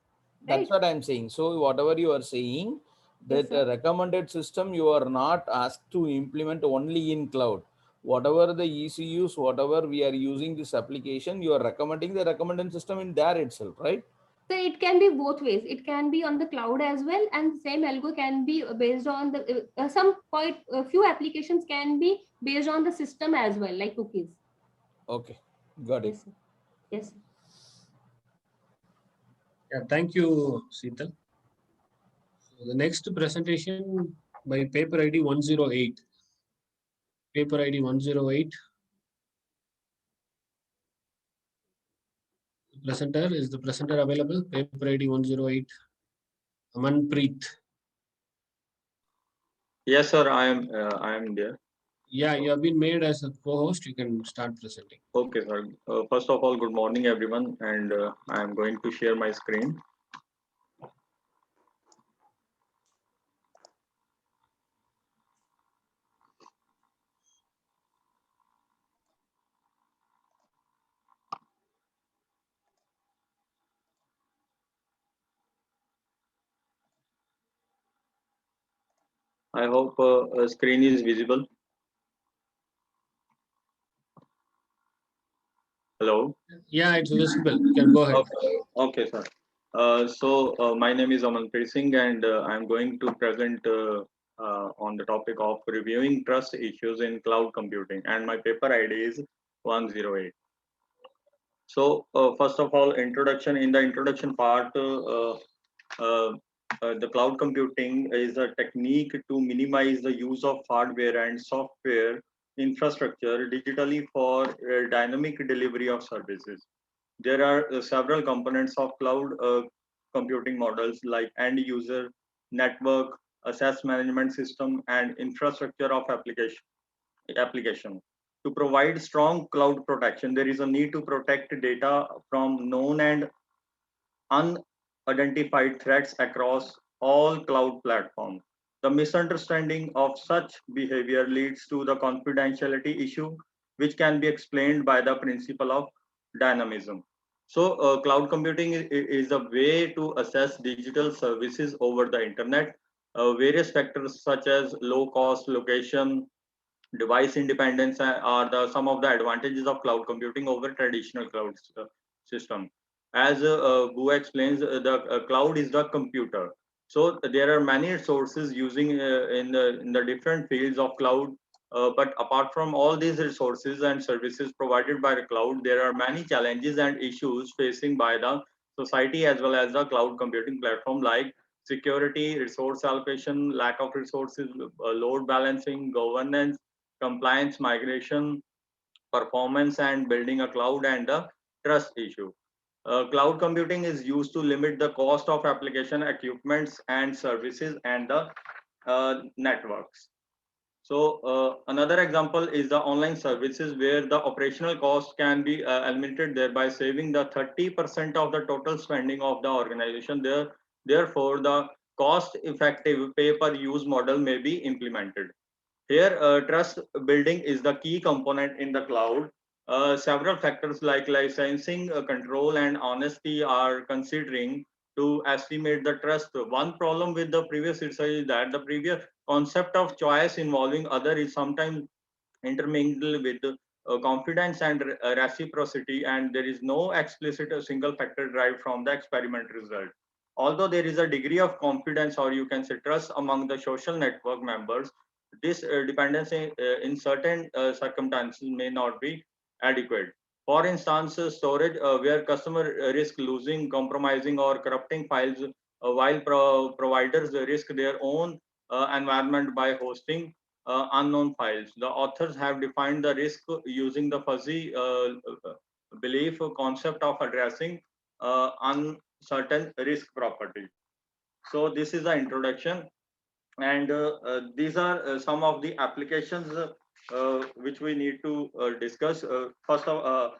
That's right? what I'm saying. So whatever you are saying, Yes, that sir. recommended system you are not asked to implement only in cloud. Whatever the ECUs, whatever we are using this application, you are recommending the recommended system in there itself, right? So it can be both ways. It can be on the cloud as well, and same algo can be based on the some quite a few applications can be based on the system as well, like cookies. Okay, got it. Yes, sir. Yes, sir. Yeah, thank you, Seetal. So the next presentation by paper ID 108. Paper ID 108. Presenter, is the presenter available? Paper ID 108. Amanpreet. Yes, sir. I am there. Yeah, you have been made as a co-host. You can start presenting. Okay, sir. First of all, good morning, everyone, and I am going to share my screen. I hope a screen is visible. Hello. Yeah, it's visible. You can go ahead. Okay, sir. My name is Amanpreet Singh, and I'm going to present on the topic of reviewing trust issues in cloud computing. And my paper ID is 108. So, first of all, introduction. In the introduction part, the cloud computing is a technique to minimize the use of hardware and software infrastructure digitally for dynamic delivery of services. There are several components of cloud computing models like end user, network, access management system, and infrastructure of application. To provide strong cloud protection, there is a need to protect data from known and unidentified threats across all cloud platforms. The misunderstanding of such behavior leads to the confidentiality issue, which can be explained by the principle of dynamism. So, cloud computing is a way to assess digital services over the internet. Various factors such as low cost, location, device independence are the some of the advantages of cloud computing over traditional cloud system. As Bu explains, the cloud is the computer. So there are many sources using in the different fields of cloud. But apart from all these resources and services provided by the cloud, there are many challenges and issues facing by the society as well as the cloud computing platform, like security, resource allocation, lack of resources, load balancing, governance, compliance, migration, performance, and building a cloud, and the trust issue. Cloud computing is used to limit the cost of application equipments and services and the networks. So another example is the online services, where the operational cost can be eliminated, thereby saving the 30% of the total spending of the organization. Therefore, the cost-effective pay-per-use model may be implemented. Here, trust building is the key component in the cloud. Several factors like licensing, control, and honesty are considering to estimate the trust. One problem with the previous research is that the previous concept of choice involving other is sometimes intermingled with confidence and reciprocity, and there is no explicit single factor derived from the experiment result. Although there is a degree of confidence, or you can say trust, among the social network members, this dependency in certain circumstances may not be adequate. For instance, storage, where customer risk losing, compromising, or corrupting files, while providers risk their own environment by hosting unknown files. The authors have defined the risk using the fuzzy belief concept of addressing uncertain risk property. So this is the introduction, and these are some of the applications which we need to discuss. First of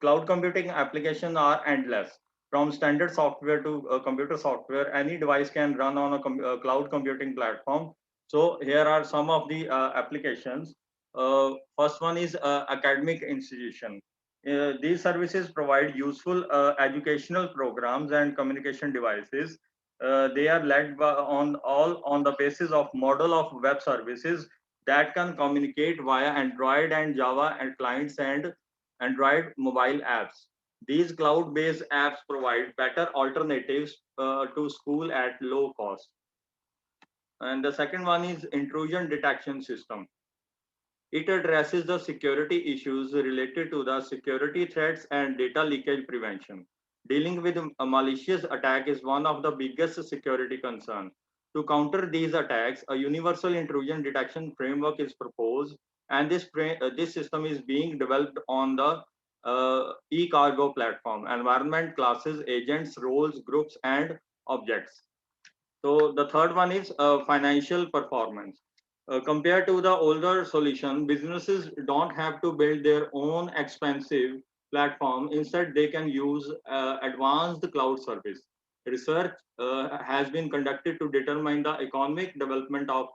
cloud computing applications are endless. From standard software to computer software, any device can run on a cloud computing platform. So here are some of the applications. First one is academic institution. These services provide useful educational programs and communication devices. They are led by, on all on the basis of model of web services that can communicate via Android and Java and clients and Android mobile apps. These cloud-based apps provide better alternatives to school at low cost. And the second one is intrusion detection system. It addresses the security issues related to the security threats and data leakage prevention. Dealing with a malicious attack is one of the biggest security concerns. To counter these attacks, a universal intrusion detection framework is proposed, and this system is being developed on the eCargo platform. Environment, classes, agents, roles, groups, and objects. So the third one is financial performance. Compared to the older solution, businesses don't have to build their own expensive platform. Instead, they can use advanced cloud service. Research has been conducted to determine the economic development of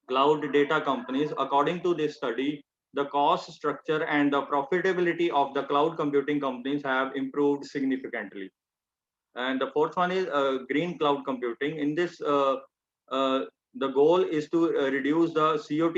cloud data companies. According to this study, the cost structure and the profitability of the cloud computing companies have improved significantly. And the fourth one is green cloud computing. In this, The goal is to reduce the COT.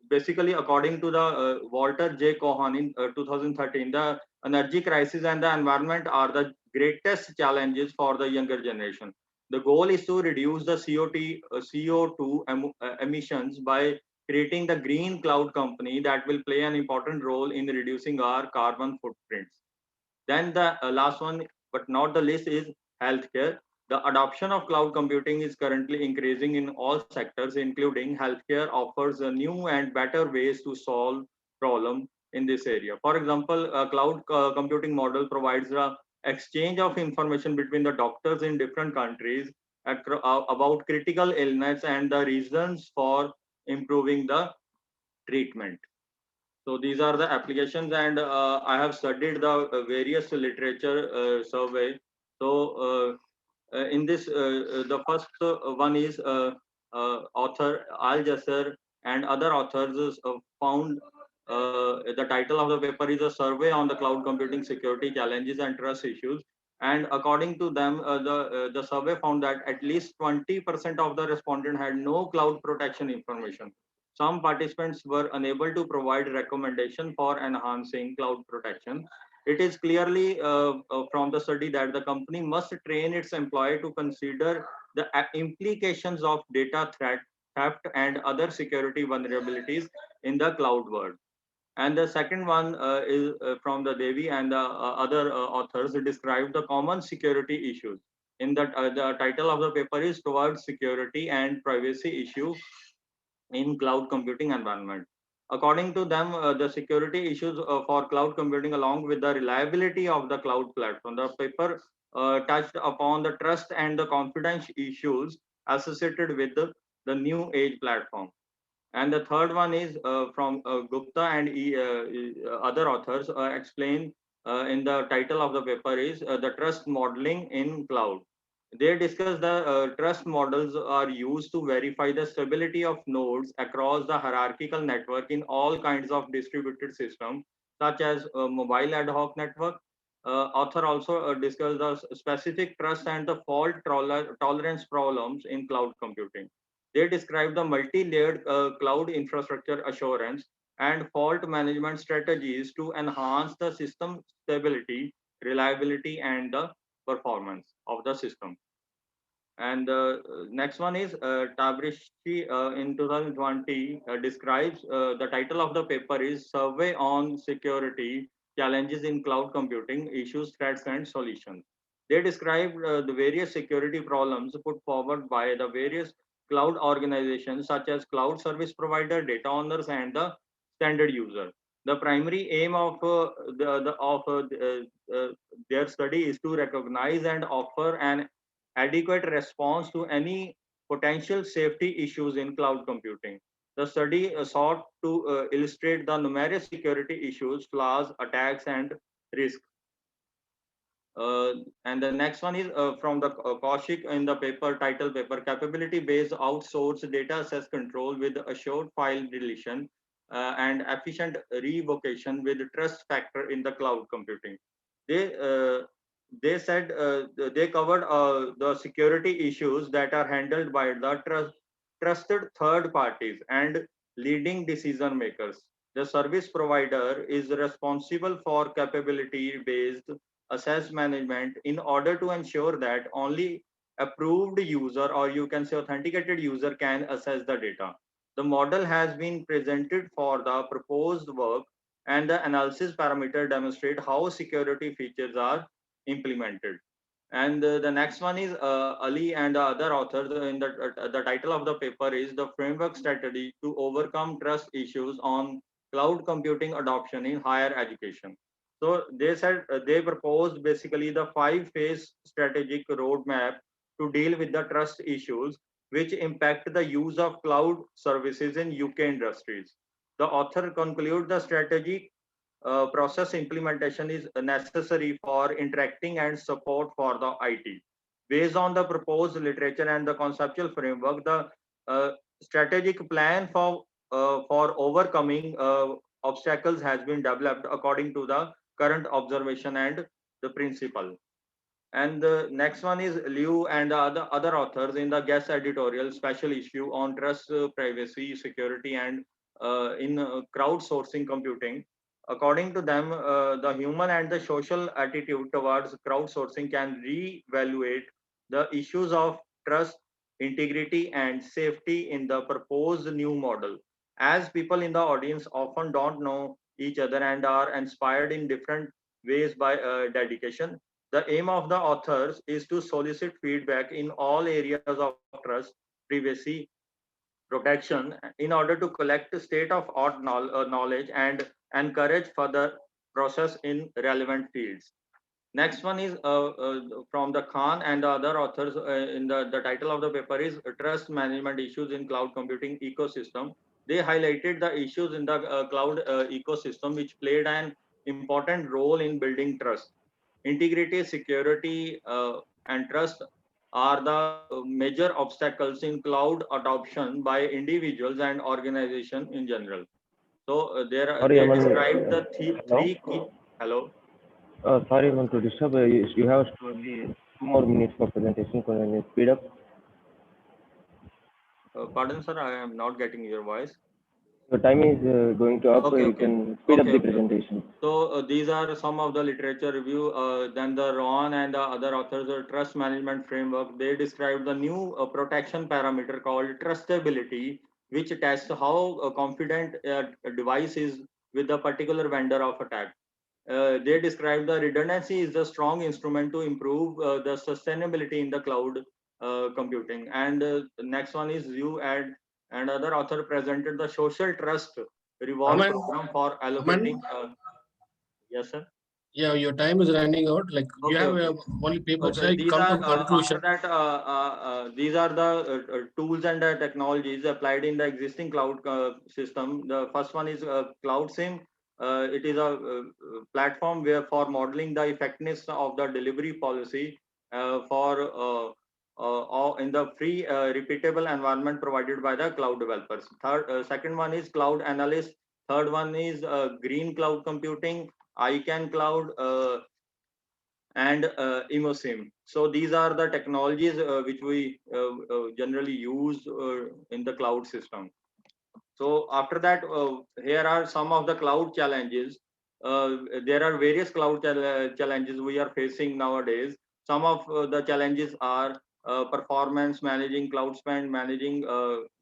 Basically, according to the Walter J. Cohen in 2013, the energy crisis and the environment are the greatest challenges for the younger generation. The goal is to reduce the CO2 emissions by creating the green cloud company that will play an important role in reducing our carbon footprints. Then the last one, but not the least, is healthcare. The adoption of cloud computing is currently increasing in all sectors, including healthcare offers a new and better ways to solve problem in this area. For example, a cloud computing model provides the exchange of information between the doctors in different countries about critical illness and the reasons for improving the treatment. So these are the applications, and I have studied the various literature survey. So in this, the first one is author Al Jasser and other authors found the title of the paper is a survey on the cloud computing security challenges and trust issues. And according to them, the survey found that at least 20% of the respondent had no cloud protection information. Some participants were unable to provide recommendation for enhancing cloud protection. It is clearly from the study that the company must train its employee to consider the implications of data theft and other security vulnerabilities in the cloud world. And the second one is from the Devi and the other authors describe the common security issues. In the title of the paper is Towards Security and Privacy Issue in Cloud Computing Environment. According to them, the security issues for cloud computing, along with the reliability of the cloud platform, the paper touched upon the trust and the confidence issues associated with the new age platform. And the third one is from Gupta and other authors explain in the title of the paper is the trust modeling in cloud. They discuss the trust models are used to verify the stability of nodes across the hierarchical network in all kinds of distributed systems, such as mobile ad hoc network. Author also discussed the specific trust and the fault tolerance problems in cloud computing. They describe the multi-layered cloud infrastructure assurance and fault management strategies to enhance the system stability, reliability, and the performance of the system. And the next one is Tabrishi in 2020 describes the title of the paper is Survey on Security Challenges in Cloud Computing Issues, Threats, and Solutions. They describe the various security problems put forward by the various cloud organizations such as cloud service provider, data owners, and the standard user. The primary aim of their study is to recognize and offer an adequate response to any potential safety issues in cloud computing. The study sought to illustrate the numerous security issues, flaws, attacks, and risks. And the next one is from the Kaushik in the paper title paper capability-based outsourced data access control with assured file deletion and efficient revocation with trust factor in the cloud computing. They they said they covered the security issues that are handled by the trusted third parties and leading decision makers. The service provider is responsible for capability based access management in order to ensure that only approved user, or you can say authenticated user, can access the data. The model has been presented for the proposed work, and the analysis parameter demonstrate how security features are implemented. And the next one is Ali and the other authors. In the title of the paper is the framework strategy to overcome trust issues on cloud computing adoption in higher education. So they said they proposed basically the 5-phase strategic roadmap to deal with the trust issues which impact the use of cloud services in UK industries. The author conclude the strategy process implementation is necessary for interacting and support for the IT. Based on the proposed literature and the conceptual framework, the strategic plan for overcoming obstacles has been developed according to the current observation and the principle. And the next one is Liu and the other authors in the guest editorial special issue on trust, privacy, security, and in crowdsourcing computing. According to them, the human and the social attitude towards crowdsourcing can re-evaluate the issues of trust, integrity, and safety in the proposed new model. As people in the audience often don't know each other and are inspired in different ways by dedication, the aim of the authors is to solicit feedback in all areas of trust, privacy, protection in order to collect state-of-art knowledge and encourage further process in relevant fields. Next one is from the Khan and the other authors in the title of the paper is Trust Management Issues in Cloud Computing Ecosystem. They highlighted the issues in the cloud ecosystem which played an important role in building trust. Integrity, security, and trust are the major obstacles in cloud adoption by individuals and organizations in general. So Sorry, they Aman. described the Hello. three key. Hello. Sorry, Aman, to disturb. You have only 2 more minutes for presentation. Can you speed up? Pardon, sir, I am not getting your voice. Your time is going to up. Okay, You okay. can speed up the Okay. presentation. So these are some of the literature review. Then the Ron and the other authors, the trust management framework, they described the new protection parameter called trustability, which tests how confident a device is with a particular vendor of attack. They describe the redundancy is the strong instrument to improve the sustainability in the cloud computing. And the next one is you add and other author presented the social trust reward Aman, program for Aman, allocating. Yes, sir. yeah, your time is running out. Like you Okay, have okay. only papers, Okay, right? these Come to are after conclusion. that. These are the tools and technologies applied in the existing cloud system. The first one is Cloud SIM. It is a platform where for modeling the effectiveness of the delivery policy for in the free repeatable environment provided by the cloud developers. Second one is Cloud Analyst. Third one is Green Cloud Computing, ICANN Cloud. And Emosim. So these are the technologies which we generally use in the cloud system. So after that, here are some of the cloud challenges. There are various cloud challenges we are facing nowadays. Some of the challenges are performance, managing cloud spend, managing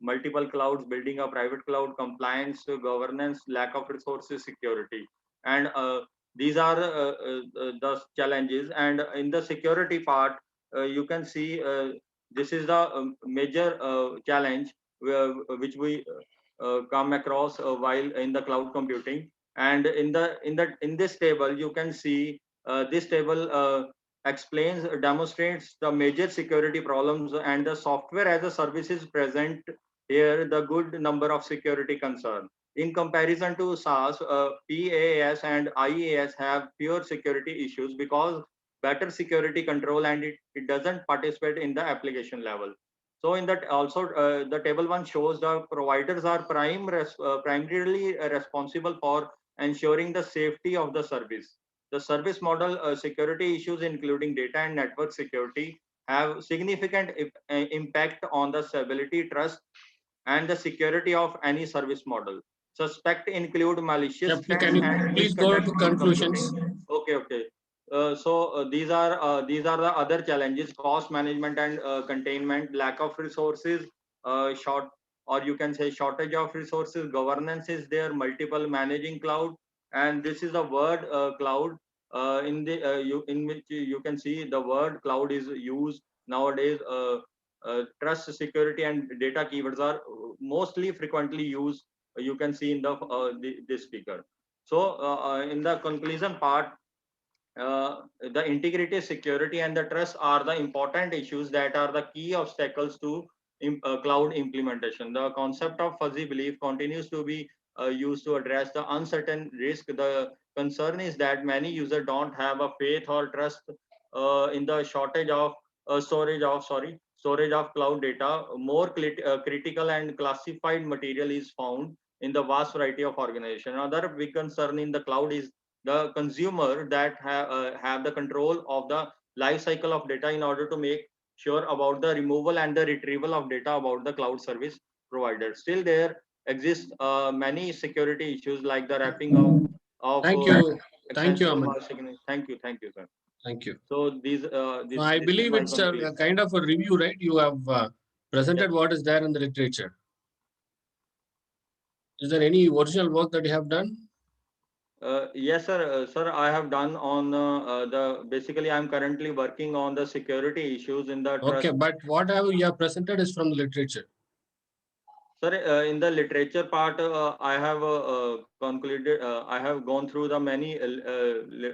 multiple clouds, building a private cloud, compliance, governance, lack of resources, security. And these are the challenges. And in the security part, you can see this is the major challenge which we come across while in the cloud computing. And in this table you can see this table explains demonstrates the major security problems and the software as a service is present here the good number of security concern in comparison to SaaS. PaaS and IaaS have pure security issues because better security control and it doesn't participate in the application level. So in that also the table one shows the providers are primarily responsible for ensuring the safety of the service. The service model security issues including data and network security have significant impact on the stability, trust, and the security of any service model. Suspect include malicious Yeah, threats can you and please go to misconduct in conclusions? computing. Okay, okay. So these are the other challenges: cost management and containment, lack of resources, short or you can say shortage of resources. Governance is there, multiple managing cloud, and this is the word cloud in the in which you can see the word cloud is used nowadays. Trust, security, and data keywords are mostly frequently used. You can see in this speaker. So in the conclusion part, the integrity, security, and the trust are the important issues that are the key obstacles to cloud implementation. The concept of fuzzy belief continues to be used to address the uncertain risk. The concern is that many users don't have a faith or trust in the shortage of storage of cloud data. More critical and classified material is found in the vast variety of organizations. Another big concern in the cloud is the consumer that have the control of the life cycle of data in order to make sure about the removal and the retrieval of data about the cloud service provider. Still, there exist many security issues like the wrapping of Thank you. Thank you, extensible Aman. masking. Thank you, sir. Thank you. So these, So I this is believe my it's conclusion. a kind of a review, right? You have presented what is there in the literature. Is there any original work that you have done? Yes, sir. Sir, I have done on basically I'm currently working on the security issues in the trust. Okay, but what you have presented is from the literature. Sir, in the literature part, I have concluded, I have gone through the many.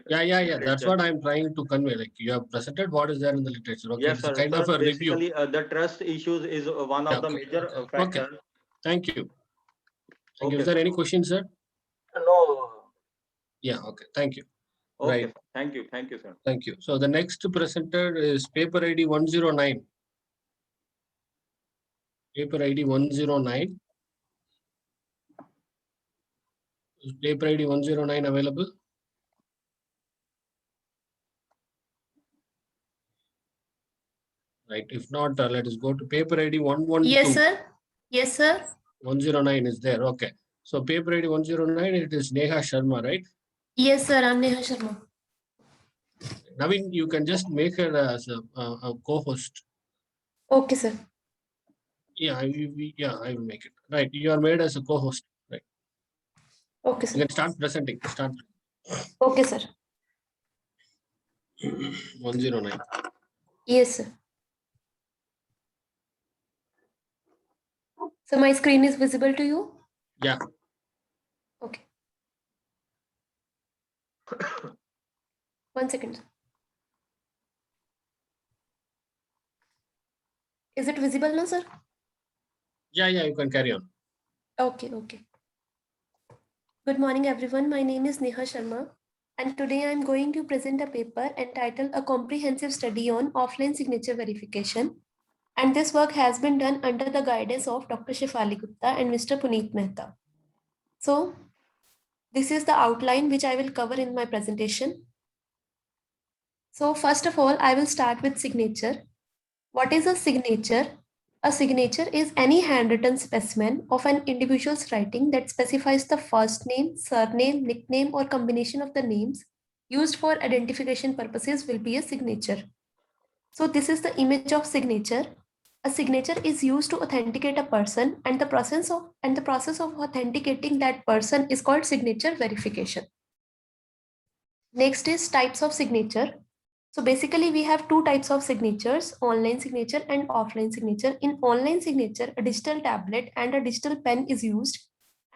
Yeah. That's what I'm trying to convey. Like you have presented what is there in the literature. Okay, Yes, it's a sir. kind Sir, of a review. basically, the trust issues is one of the Okay. major Okay. factors. Thank you. Thank you. Okay, Is there sir. any questions, sir? No. Yeah. Okay. Thank you. Okay. Right. Sir. Thank you. Thank you, sir. Thank you. So the next presenter is paper ID 109. Paper ID 109. Is paper ID 109 available? Right. If not, let us go to paper ID 112. Yes, sir. Yes, sir. 109 is there. Okay. So paper ID 109, it is Neha Sharma, right? Yes, sir. I'm Neha Sharma. Naveen, you can just make her as a co-host. Okay, sir. Yeah, I will make it. Right. You are made as a co-host. Right. Okay, You sir. can start presenting. Start. Okay, sir. 109. Yes, sir. So my screen is visible to you? Yeah. Okay. 1 second. Is it visible now, sir? Yeah, you can carry on. Okay. Good morning, everyone. My name is Neha Sharma, and today I'm going to present a paper entitled A Comprehensive Study on Offline Signature Verification. And this work has been done under the guidance of Dr. Shefali Gupta and Mr. Puneet Mehta. So, this is the outline which I will cover in my presentation. So, first of all, I will start with signature. What is a signature? A signature is any handwritten specimen of an individual's writing that specifies the first name, surname, nickname, or combination of the names used for identification purposes will be a signature. So this is the image of signature. A signature is used to authenticate a person, and the process of authenticating that person is called signature verification. Next is types of signature. So basically we have two types of signatures, online signature and offline signature. In online signature, a digital tablet and a digital pen is used,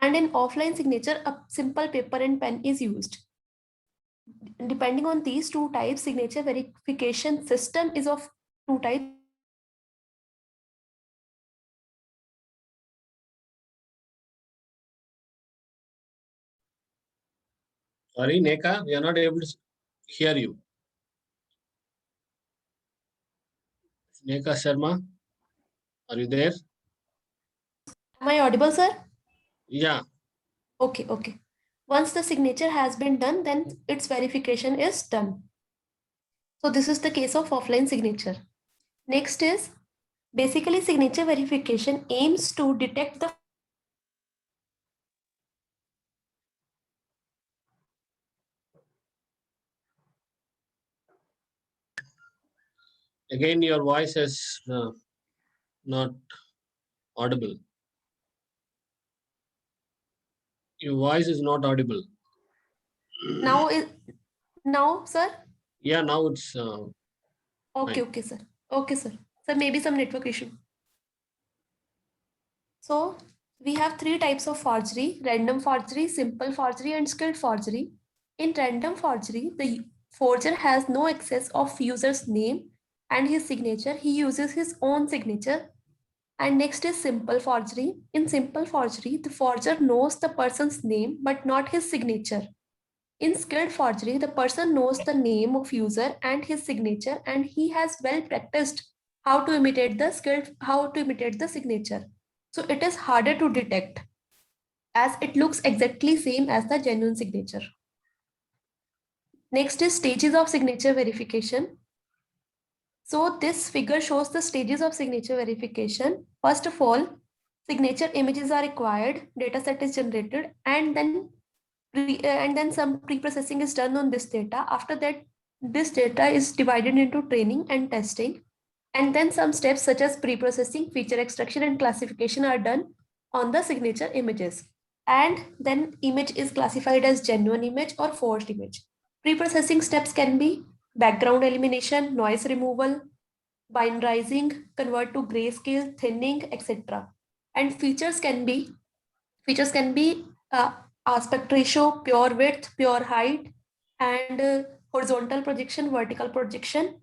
and in offline signature, a simple paper and pen is used. Depending on these two types, signature verification system is of two types. Sorry, Neha, we are not able to hear you. Neha Sharma, are you there? Am I audible, sir? Yeah. Okay. Once the signature has been done, then its verification is done. So this is the case of offline signature. Next is basically signature verification aims to detect the Again, your voice is not audible. Your voice is not audible. now, sir? Yeah, now it's Okay, sir. Okay, sir. Sir, maybe some network issue. So we have three types of forgery: random forgery, simple forgery, and skilled forgery. In random forgery, the forger has no access of user's name and his signature. He uses his own signature. And next is simple forgery. In simple forgery, the forger knows the person's name but not his signature. In skilled forgery, the person knows the name of user and his signature, and he has well practiced how to imitate the signature. So it is harder to detect as it looks exactly same as the genuine signature. Next is stages of signature verification. So this figure shows the stages of signature verification. First of all, signature images are required, dataset is generated, and then some pre-processing is done on this data. After that, this data is divided into training and testing. And then some steps such as pre-processing, feature extraction, and classification are done on the signature images. And then image is classified as genuine image or forged image. Pre-processing steps can be background elimination, noise removal, binarizing, convert to grayscale, thinning, etc. And features can be aspect ratio, pure width, pure height, and horizontal projection, vertical projection.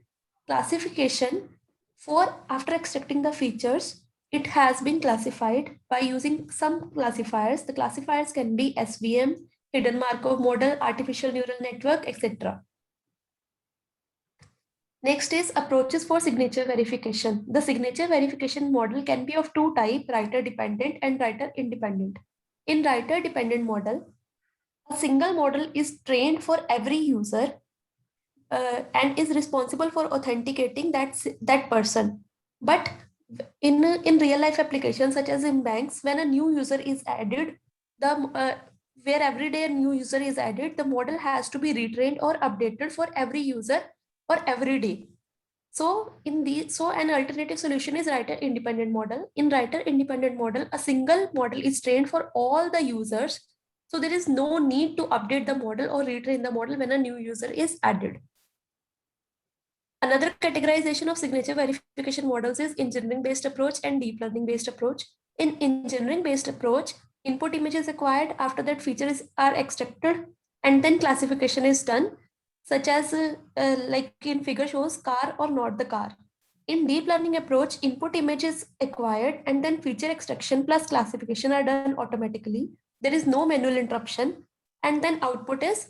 Classification, for after extracting the features, it has been classified by using some classifiers. The classifiers can be SVM, hidden Markov model, artificial neural network, etc. Next is approaches for signature verification. The signature verification model can be of two types, writer dependent and writer independent. In writer dependent model, a single model is trained for every user and is responsible for authenticating that person. But in real life applications such as in banks, when a new user is added, where every day a new user is added, the model has to be retrained or updated for every user or every day. So an alternative solution is writer independent model. In writer independent model, a single model is trained for all the users. So there is no need to update the model or retrain the model when a new user is added. Another categorization of signature verification models is engineering-based approach and deep learning-based approach. In engineering-based approach, input image is acquired. After that, features are extracted, and then classification is done, such as like in figure shows, car or not the car. In deep learning approach, input image is acquired, and then feature extraction plus classification are done automatically. There is no manual interruption, and then output is,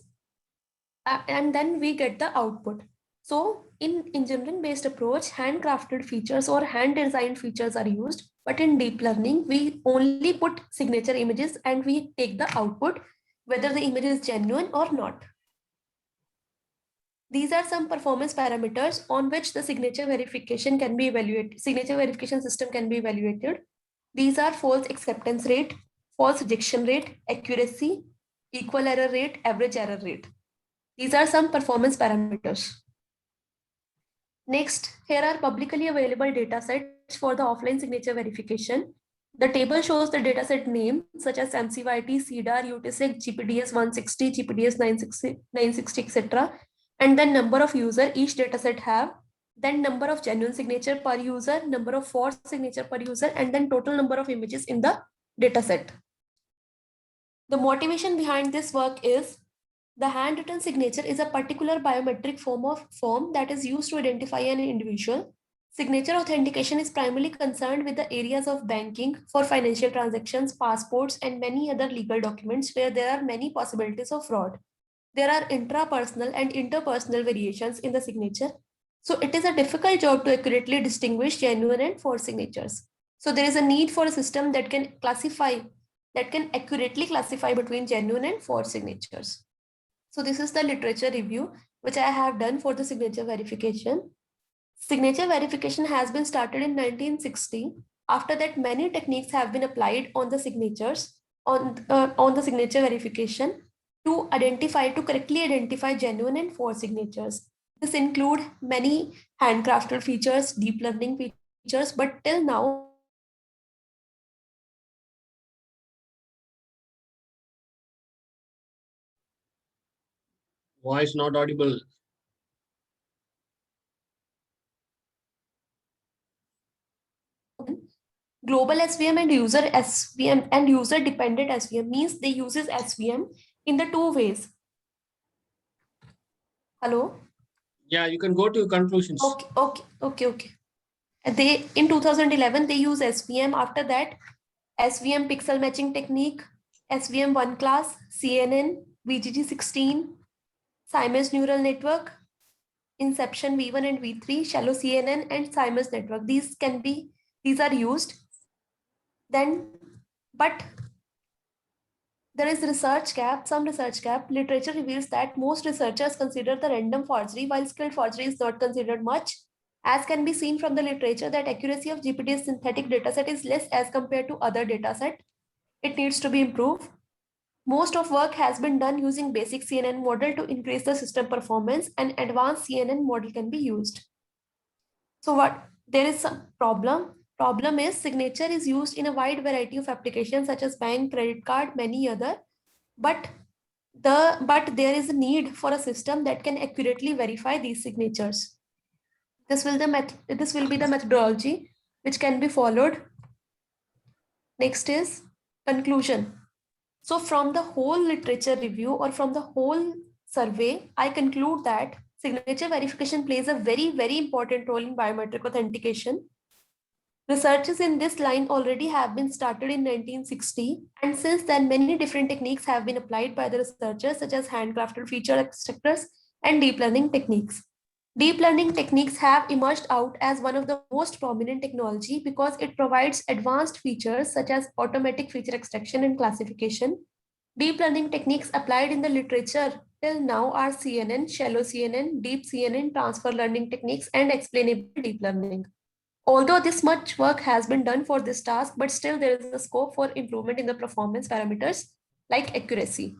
and then we get the output. So in engineering-based approach, handcrafted features or hand-designed features are used. But in deep learning, we only put signature images and we take the output, whether the image is genuine or not. These are some performance parameters on which the signature verification can be evaluated. Signature verification system can be evaluated. These are false acceptance rate, false rejection rate, accuracy, equal error rate, average error rate. These are some performance parameters. Next, here are publicly available data sets for the offline signature verification. The table shows the dataset name such as MCYT, CEDAR, UTSIG, GPDS 160, GPDS 960, etc. And then number of user each dataset have, then number of genuine signature per user, number of forged signature per user, and then total number of images in the dataset. The motivation behind this work is the handwritten signature is a particular biometric form that is used to identify an individual. Signature authentication is primarily concerned with the areas of banking for financial transactions, passports, and many other legal documents where there are many possibilities of fraud. There are intrapersonal and interpersonal variations in the signature. So it is a difficult job to accurately distinguish genuine and forged signatures. So there is a need for a system that can accurately classify between genuine and forged signatures. So this is the literature review which I have done for the signature verification. Signature verification has been started in 1960. After that, many techniques have been applied on the signatures, on the signature verification to correctly identify genuine and forged signatures. This include many handcrafted features, deep learning features, but till now, Voice not audible. global SVM and user SVM and user dependent SVM means they uses SVM in the two ways. Hello? Yeah, you can go to conclusions. Okay. They in 2011 they use SVM. After that, SVM pixel matching technique, SVM 1 class, CNN, VGG16, Siemens neural network, Inception V1 and V3, shallow CNN, and Siemens network. These are used. Then, but there is some research gap. Literature reveals that most researchers consider the random forgery, while skilled forgery is not considered much. As can be seen from the literature, that accuracy of GPT's synthetic dataset is less as compared to other dataset. It needs to be improved. Most of work has been done using basic CNN model to increase the system performance, and advanced CNN model can be used. So there is some problem. Problem is signature is used in a wide variety of applications such as bank, credit card, many other. But there is a need for a system that can accurately verify these signatures. This will be the methodology which can be followed. Next is conclusion. So from the whole literature review or from the whole survey, I conclude that signature verification plays a very, very important role in biometric authentication. Researches in this line already have been started in 1960, and since then many different techniques have been applied by the researchers, such as handcrafted feature extractors and deep learning techniques. Deep learning techniques have emerged out as one of the most prominent technology because it provides advanced features such as automatic feature extraction and classification. Deep learning techniques applied in the literature till now are CNN, shallow CNN, deep CNN, transfer learning techniques, and explainable deep learning. Although this much work has been done for this task, but still there is a scope for improvement in the performance parameters like accuracy.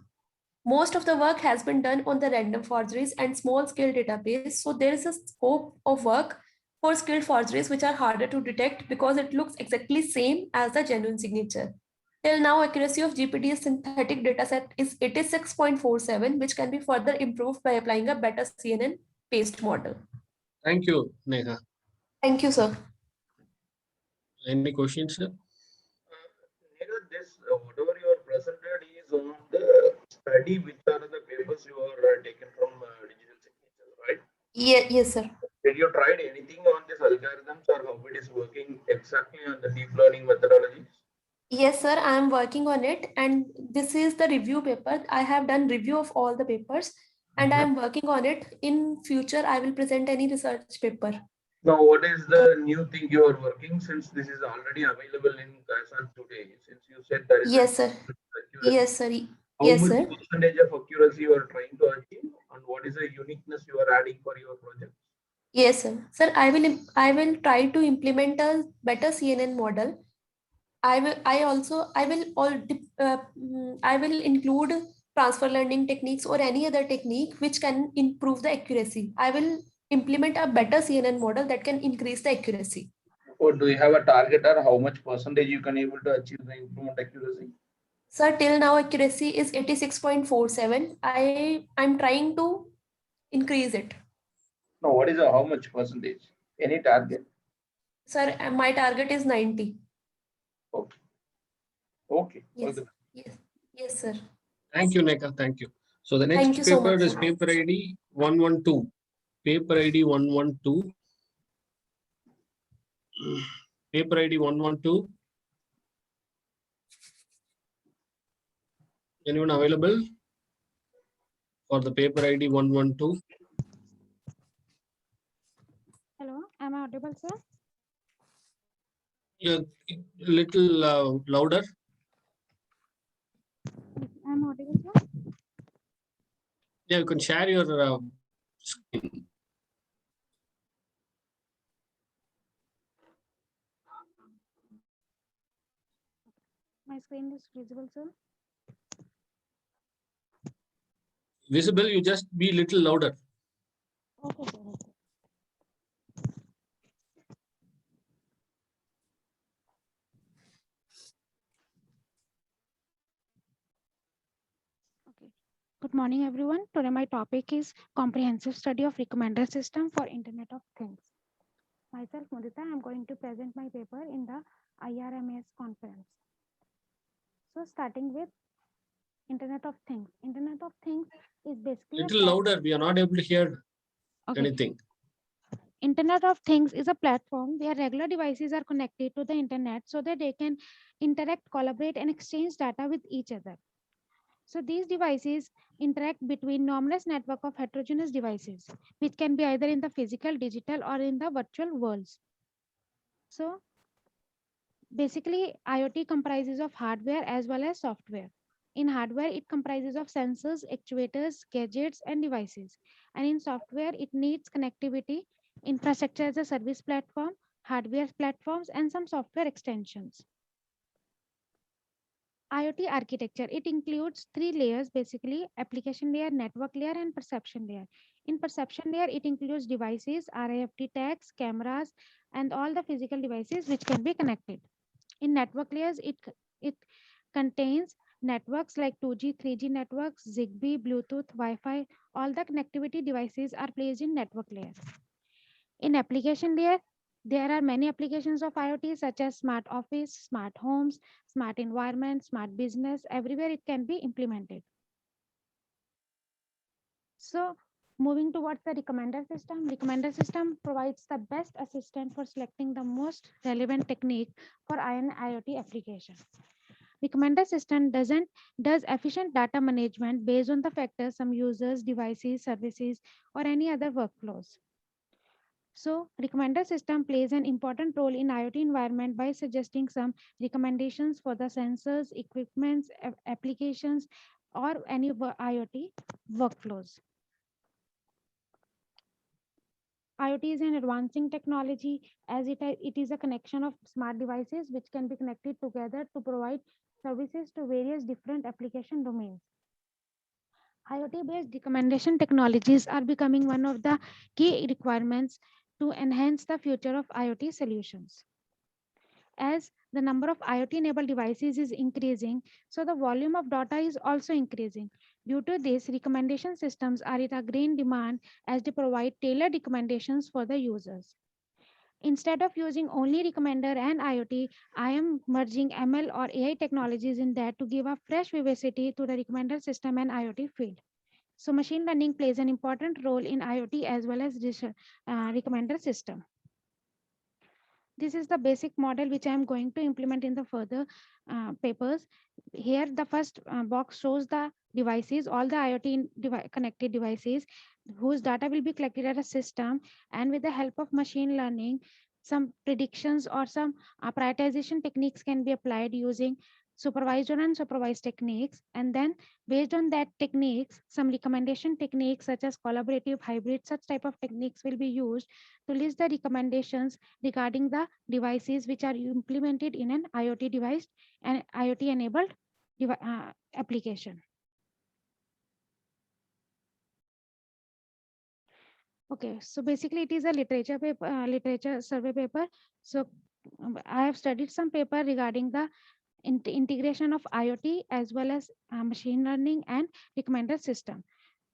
Most of the work has been done on the random forgeries and small scale database. So there is a scope of work for skilled forgeries which are harder to detect because it looks exactly same as the genuine signature. Till now, accuracy of GPT's synthetic dataset is 86.47, which can be further improved by applying a better CNN-based model. Thank you, Neha. Thank you, sir. Any questions, sir? This whatever you are presented is on the study, which are the papers you are taken from digital signatures, right? Yes, sir. Did you tried anything on these algorithms or how it is working exactly on the deep learning methodologies? Yes, sir, I am working on it, and this is the review paper. I have done review of all the papers, and I am working on it. In future, I will present any research paper. Now, what is the new thing you are working, since this is already available in Kaizen today? Since you said there is Yes, sir. accuracy. Yes, sir. How Yes, much sir. percentage of accuracy you are trying to achieve, and what is the uniqueness you are adding for your project? Yes, sir. Sir, I will try to implement a better CNN model. I will include transfer learning techniques or any other technique which can improve the accuracy. I will implement a better CNN model that can increase the accuracy. Or do you have a target or how much percentage you can able to achieve the improvement accuracy? Sir, till now accuracy is 86.47. I'm trying to increase it. No, what is how much percentage? Any target? Sir, my target is 90. Okay. Okay. Yes. Yes, sir. Thank you, Neha. Thank you. So the Thank next you so paper much, is sir. paper ID 112. Paper ID 112. Paper ID 112. Anyone available for the paper ID 112? Hello, am I audible, sir? Yeah, a little louder. I'm audible, sir. Yeah, you can share your screen. My screen is visible, sir. Visible, you just be little louder. Okay, sir. Okay. Okay. Good morning, everyone. Today my topic is comprehensive study of recommender system for Internet of Things. Myself, Mudita, I'm going to present my paper in the IRMS conference. So starting with Internet of Things. Internet of Things is basically Little louder. We are not able to hear anything. Internet of Things is a platform where regular devices are connected to the internet so that they can interact, collaborate, and exchange data with each other. So these devices interact between numerous network of heterogeneous devices, which can be either in the physical, digital, or in the virtual worlds. So basically, IoT comprises of hardware as well as software. In hardware, it comprises of sensors, actuators, gadgets, and devices. And in software, it needs connectivity infrastructure as a service platform, hardware platforms, and some software extensions. IoT architecture, it includes three layers basically: application layer, network layer, and perception layer. In perception layer, it includes devices, RFID tags, cameras, and all the physical devices which can be connected. In network layers, it contains networks like 2G, 3G networks, Zigbee, Bluetooth, Wi-Fi. All the connectivity devices are placed in network layer. In application layer, there are many applications of IoT such as smart office, smart homes, smart environment, smart business. Everywhere it can be implemented. So moving towards the recommender system. Recommender system provides the best assistant for selecting the most relevant technique for an IoT application. Recommender system does efficient data management based on the factors some users, devices, services, or any other workflows. So recommender system plays an important role in IoT environment by suggesting some recommendations for the sensors, equipments, applications, or any IoT workflows. IoT is an advancing technology as it is a connection of smart devices which can be connected together to provide services to various different application domains. IoT-based recommendation technologies are becoming one of the key requirements to enhance the future of IoT solutions. As the number of IoT-enabled devices is increasing, so the volume of data is also increasing. Due to this, recommendation systems are in a great demand as they provide tailored recommendations for the users. Instead of using only recommender and IoT, I am merging ML or AI technologies in that to give a fresh vivacity to the recommender system and IoT field. So machine learning plays an important role in IoT as well as this recommender system. This is the basic model which I am going to implement in the further papers. Here, the first box shows the devices, all the IoT connected devices whose data will be collected at a system, and with the help of machine learning, some predictions or some prioritization techniques can be applied using supervised or unsupervised techniques. And then based on that techniques, some recommendation techniques such as collaborative, hybrid, such type of techniques will be used to list the recommendations regarding the devices which are implemented in an IoT device and IoT enabled application. Okay, so basically it is a literature paper, literature survey paper. So I have studied some paper regarding the integration of IoT as well as machine learning and recommender system.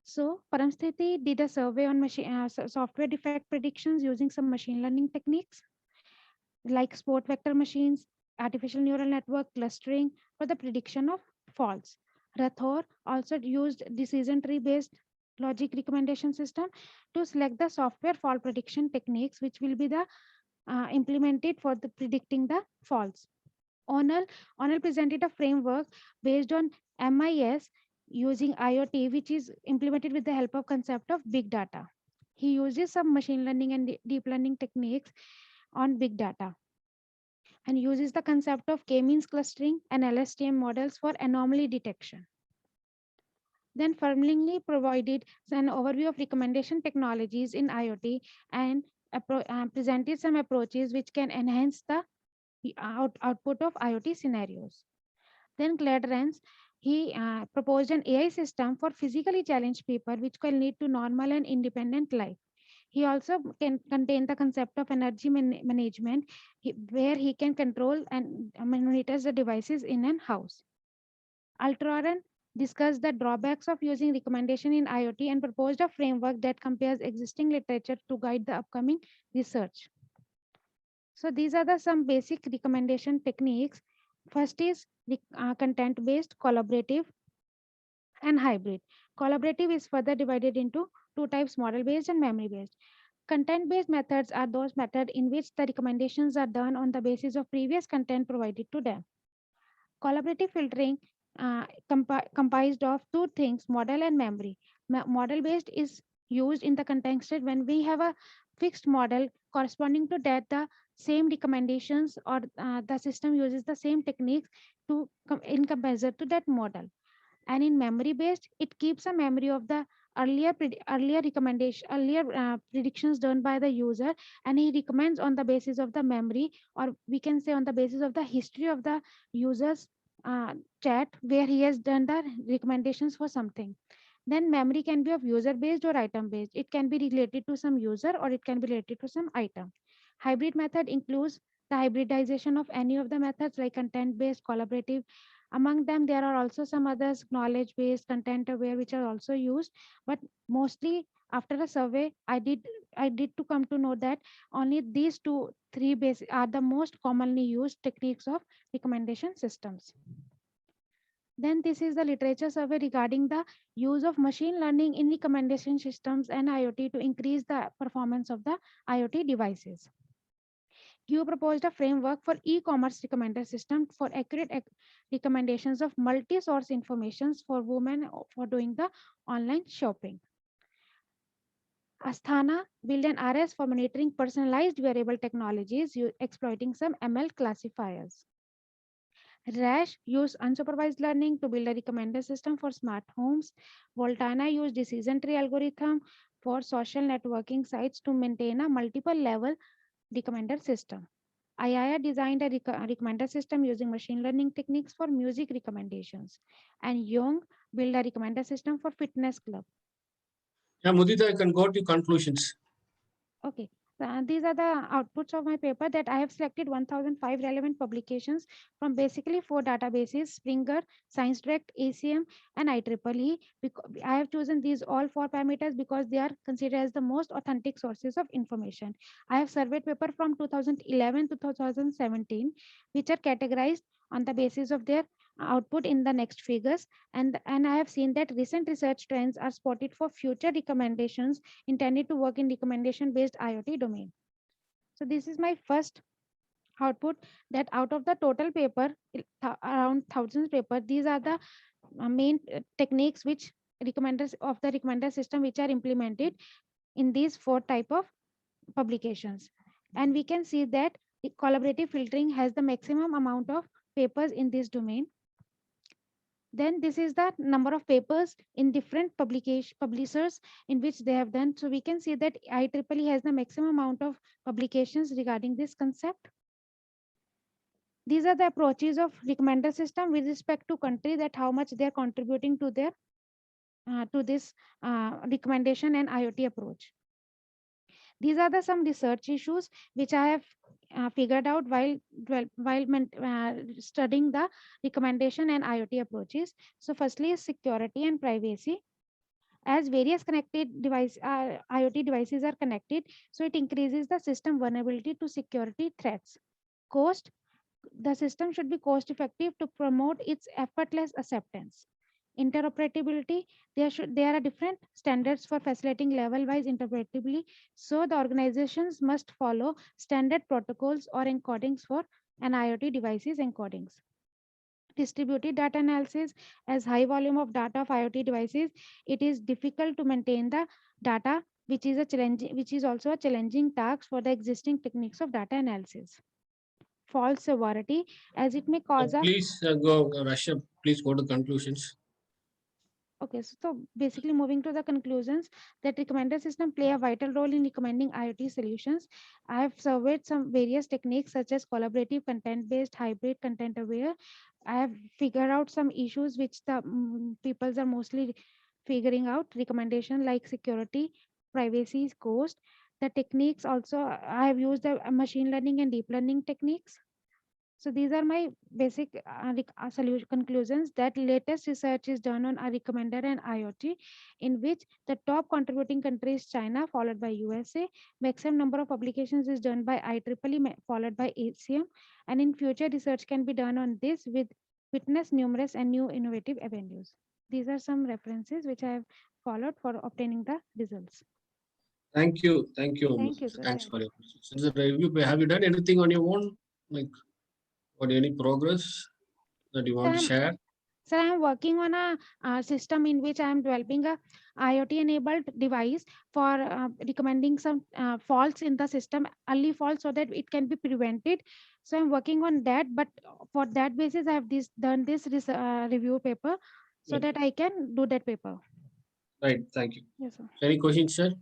So Paramsthiti did a survey on software defect predictions using some machine learning techniques like sport vector machines, artificial neural network clustering for the prediction of faults. Rathore also used decision tree based logic recommendation system to select the software fault prediction techniques which will be the implemented for the predicting the faults. Onal presented a framework based on MIS using IoT, which is implemented with the help of concept of big data. He uses some machine learning and deep learning techniques on big data and uses the concept of k-means clustering and LSTM models for anomaly detection. Then Firmlingly provided an overview of recommendation technologies in IoT and presented some approaches which can enhance the output of IoT scenarios. Then Gladrens, he proposed an AI system for physically challenged people which can lead to normal and independent life. He also can contain the concept of energy management where he can control and monitor the devices in an house. Altroran discussed the drawbacks of using recommendation in IoT and proposed a framework that compares existing literature to guide the upcoming research. So these are some basic recommendation techniques. First is content-based, collaborative, and hybrid. Collaborative is further divided into two types, model-based and memory-based. Content-based methods are those methods in which the recommendations are done on the basis of previous content provided to them. Collaborative filtering comprised of two things, model and memory. Model-based is used in the context when we have a fixed model corresponding to that the same recommendations or the system uses the same techniques in comparison to that model. And in memory based, it keeps a memory of the earlier predictions done by the user, and he recommends on the basis of the memory, or we can say on the basis of the history of the user's chat where he has done the recommendations for something. Then memory can be of user based or item based. It can be related to some user or it can be related to some item. Hybrid method includes the hybridization of any of the methods like content based, collaborative. Among them, there are also some others, knowledge based, content aware, which are also used. But mostly after a survey, I did to come to know that only these three basic are the most commonly used techniques of recommendation systems. Then this is the literature survey regarding the use of machine learning in recommendation systems and IoT to increase the performance of the IoT devices. You proposed a framework for e-commerce recommender system for accurate recommendations of multi-source informations for women for doing the online shopping. Asthana built an RS for monitoring personalized wearable technologies exploiting some ML classifiers. Rash used unsupervised learning to build a recommender system for smart homes. Voltana used decision tree algorithm for social networking sites to maintain a multiple level recommender system. Ayaya designed a recommender system using machine learning techniques for music recommendations. And Young built a recommender system for fitness club. Yeah, Mudita, I can go to conclusions. Okay. These are the outputs of my paper that I have selected 1005 relevant publications from basically 4 databases: Springer, ScienceDirect, ACM, and IEEE. I have chosen these all 4 parameters because they are considered as the most authentic sources of information. I have surveyed paper from 2011 to 2017, which are categorized on the basis of their output in the next figures. And I have seen that recent research trends are spotted for future recommendations intended to work in recommendation based IoT domain. So this is my first output, that out of the total paper, around thousands paper, these are the main techniques which recommenders of the recommender system which are implemented in these 4 type of publications. And we can see that the collaborative filtering has the maximum amount of papers in this domain. Then this is the number of papers in different publishers in which they have done. So we can see that IEEE has the maximum amount of publications regarding this concept. These are the approaches of recommender system with respect to country, that how much they are contributing to their to this recommendation and IoT approach. These are the some research issues which I have figured out while studying the recommendation and IoT approaches. So firstly is security and privacy. As various connected IoT devices are connected, so it increases the system vulnerability to security threats. Cost, the system should be cost effective to promote its effortless acceptance. Interoperability, there are different standards for facilitating level-wise interoperability. So the organizations must follow standard protocols or encodings for an IoT devices encodings. Distributed data analysis, as high volume of data of IoT devices, it is difficult to maintain the data, which is also a challenging task for the existing techniques of data analysis. False severity, as it may cause please go, Russia, please go to conclusions. Okay, so basically moving to the conclusions, that recommender system play a vital role in recommending IoT solutions. I have surveyed some various techniques such as collaborative, content-based, hybrid, content-aware. I have figured out some issues which the peoples are mostly figuring out. Recommendation like security, privacy, cost. The techniques also, I have used the machine learning and deep learning techniques. So these are my basic conclusions, that latest research is done on a recommender and IoT, in which the top contributing country is China, followed by USA. Maximum number of publications is done by IEEE, followed by ACM. And in future, research can be done on this with witness numerous and new innovative avenues. These are some references which I have followed for obtaining the results. Thank you. Thank you. Thank you, sir. Thanks for your since the review. Have you done anything on your own? Like, or any progress that you want to share? Sir, I am working on a system in which I am developing a IoT-enabled device for recommending some faults in the system, early faults, so that it can be prevented. So I'm working on that, but for that basis, I have done this review paper so that I can do that paper. Right. Thank you. Yes, sir. Any questions, sir?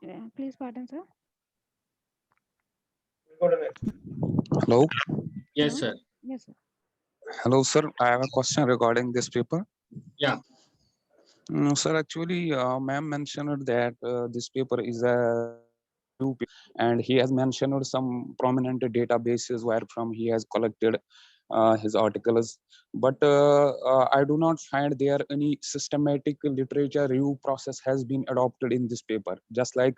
Yeah, please pardon, sir. Hello. Yes, Hello? sir. Yes, sir. Hello, sir. I have a question regarding this paper. Yeah. Sir, actually, ma'am mentioned that this paper is a review paper, and he has mentioned some prominent databases where from he has collected his articles. But I do not find there any systematic literature review process has been adopted in this paper. Just like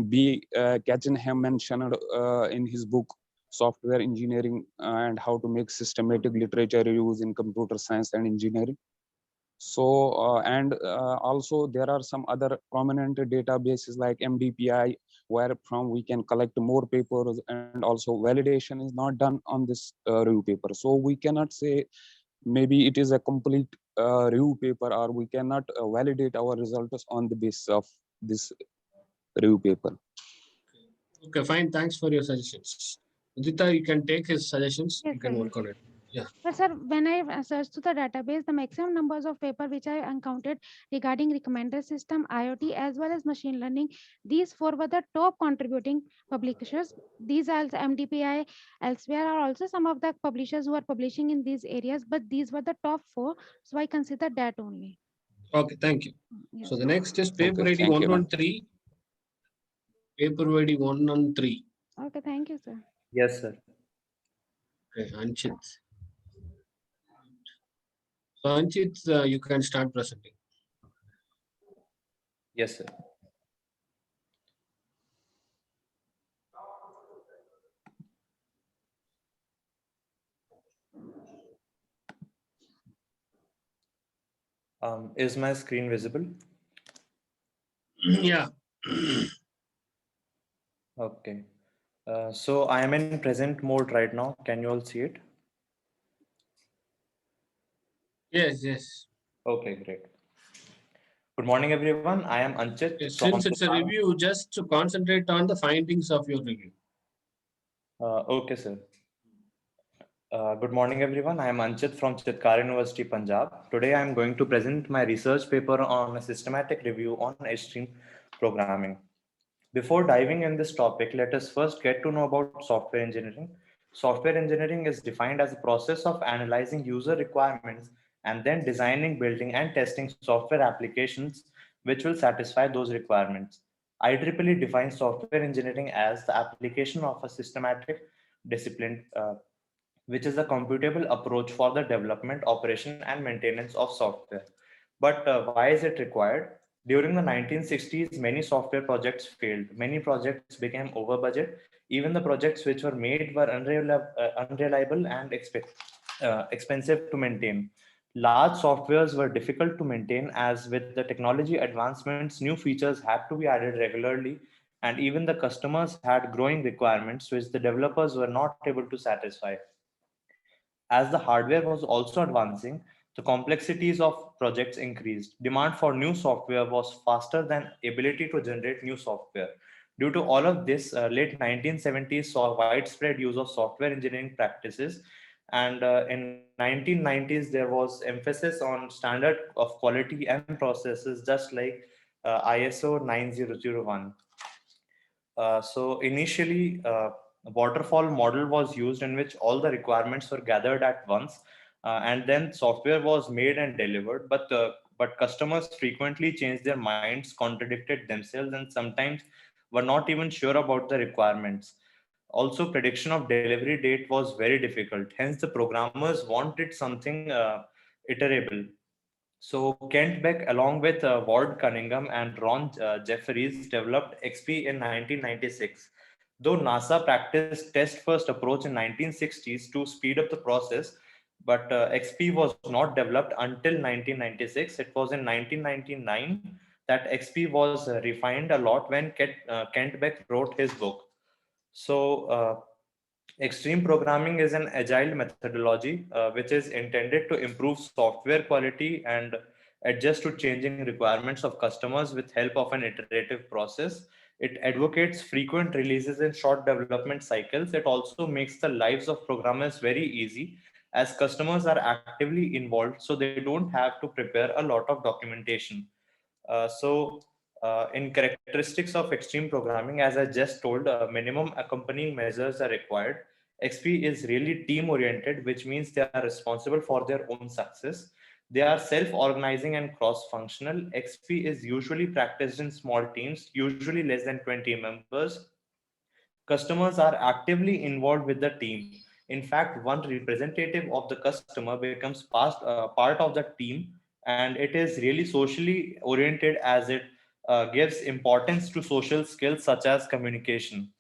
B. Katzenham mentioned in his book Software Engineering and How to Make Systematic Literature Reviews in Computer Science and Engineering. So also there are some other prominent databases like MDPI, where from we can collect more papers, and also validation is not done on this review paper. So we cannot say maybe it is a complete review paper, or we cannot validate our results on the basis of this review paper. Okay, fine. Thanks for your suggestions. Udita, you can take his suggestions. Yes, You can sir, work yes. on it. Yeah. But sir, when I searched to the database, the maximum numbers of paper which I encountered regarding recommender system, IoT, as well as machine learning, these four were the top contributing publishers. These are the MDPI, elsewhere are also some of the publishers who are publishing in these areas, but these were the top four, so I consider that only. Okay, thank you. Yes. So the next is paper Okay, ID thank you, ma'am. 113. Paper ID 113. Okay, thank you, sir. Yes, sir. Okay, Anchit. So Anchit, you can start presenting. Yes, sir. Is my screen visible? Yeah. Okay. So I am in present mode right now. Can you all see it? Yes, yes. Okay, great. Good morning, everyone. I am Anchit. Since it's a review, just to concentrate on the findings of your review. Okay, sir. Good morning, everyone. I am Anchit from Chitkara University, Punjab. Today, I am going to present my research paper on a systematic review on HStream programming. Before diving in this topic, let us first get to know about software engineering. Software engineering is defined as a process of analyzing user requirements and then designing, building, and testing software applications which will satisfy those requirements. IEEE defines software engineering as the application of a systematic discipline, which is a computable approach for the development, operation, and maintenance of software. But why is it required? During the 1960s, many software projects failed. Many projects became over budget. Even the projects which were made were unreliable and expensive to maintain. Large softwares were difficult to maintain, as with the technology advancements, new features had to be added regularly, and even the customers had growing requirements which the developers were not able to satisfy. As the hardware was also advancing, the complexities of projects increased. Demand for new software was faster than ability to generate new software. Due to all of this, late 1970s saw widespread use of software engineering practices. And in 1990s, there was emphasis on standard of quality and processes, just like ISO 9001. So initially, a waterfall model was used in which all the requirements were gathered at once, and then software was made and delivered. But customers frequently changed their minds, contradicted themselves, and sometimes were not even sure about the requirements. Also, prediction of delivery date was very difficult. Hence, the programmers wanted something iterable. So Kent Beck, along with Ward Cunningham and Ron Jeffries, developed XP in 1996. Though NASA practiced test-first approach in 1960s to speed up the process, but XP was not developed until 1996. It was in 1999 that XP was refined a lot when Kent Beck wrote his book. So extreme programming is an agile methodology which is intended to improve software quality and adjust to changing requirements of customers with help of an iterative process. It advocates frequent releases and short development cycles. It also makes the lives of programmers very easy, as customers are actively involved, so they don't have to prepare a lot of documentation. In characteristics of extreme programming, as I just told, minimum accompanying measures are required. XP is really team oriented, which means they are responsible for their own success. They are self-organizing and cross-functional. XP is usually practiced in small teams, usually less than 20 members. Customers are actively involved with the team. In fact, one representative of the customer becomes part of the team, and it is really socially oriented as it gives importance to social skills such as communication.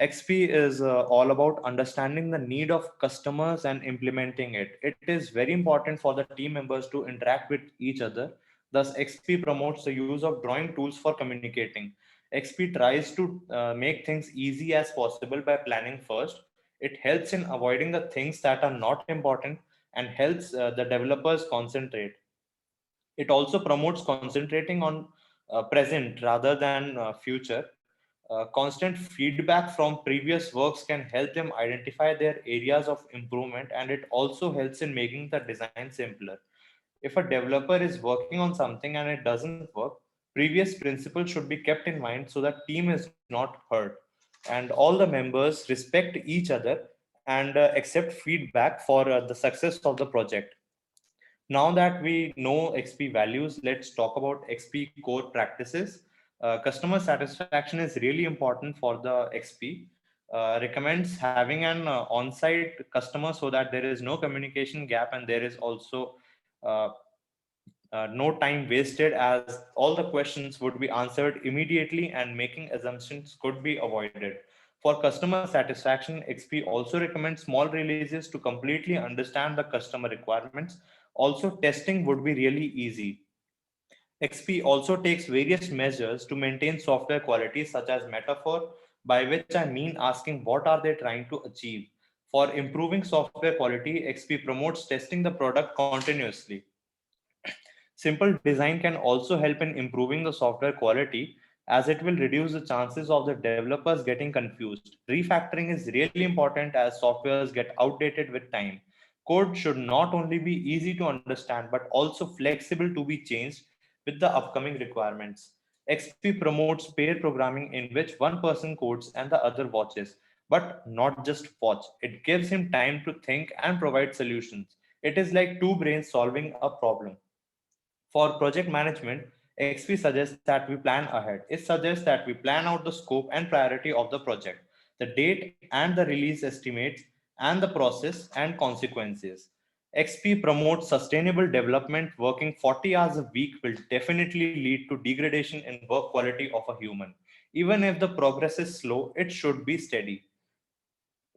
XP is all about understanding the need of customers and implementing it. It is very important for the team members to interact with each other. Thus, XP promotes the use of drawing tools for communicating. XP tries to make things easy as possible by planning first. It helps in avoiding the things that are not important and helps the developers concentrate. It also promotes concentrating on present rather than future. Constant feedback from previous works can help them identify their areas of improvement, and it also helps in making the design simpler. If a developer is working on something and it doesn't work, previous principles should be kept in mind so that team is not hurt. And all the members respect each other and accept feedback for the success of the project. Now that we know XP values, let's talk about XP core practices. Customer satisfaction is really important for the XP. Recommends having an on-site customer so that there is no communication gap and there is also uh, no time wasted, as all the questions would be answered immediately and making assumptions could be avoided. For customer satisfaction, XP also recommends small releases to completely understand the customer requirements. Also, testing would be really easy. XP also takes various measures to maintain software quality, such as metaphor, by which I mean asking what are they trying to achieve. For improving software quality, XP promotes testing the product continuously. Simple design can also help in improving the software quality, as it will reduce the chances of the developers getting confused. Refactoring is really important as softwares get outdated with time. Code should not only be easy to understand but also flexible to be changed with the upcoming requirements. XP promotes pair programming in which one person codes and the other watches, but not just watch. It gives him time to think and provide solutions. It is like two brains solving a problem. For project management, XP suggests that we plan ahead. It suggests that we plan out the scope and priority of the project, the date and the release estimates, and the process and consequences. XP promotes sustainable development. Working 40 hours a week will definitely lead to degradation in work quality of a human. Even if the progress is slow, it should be steady.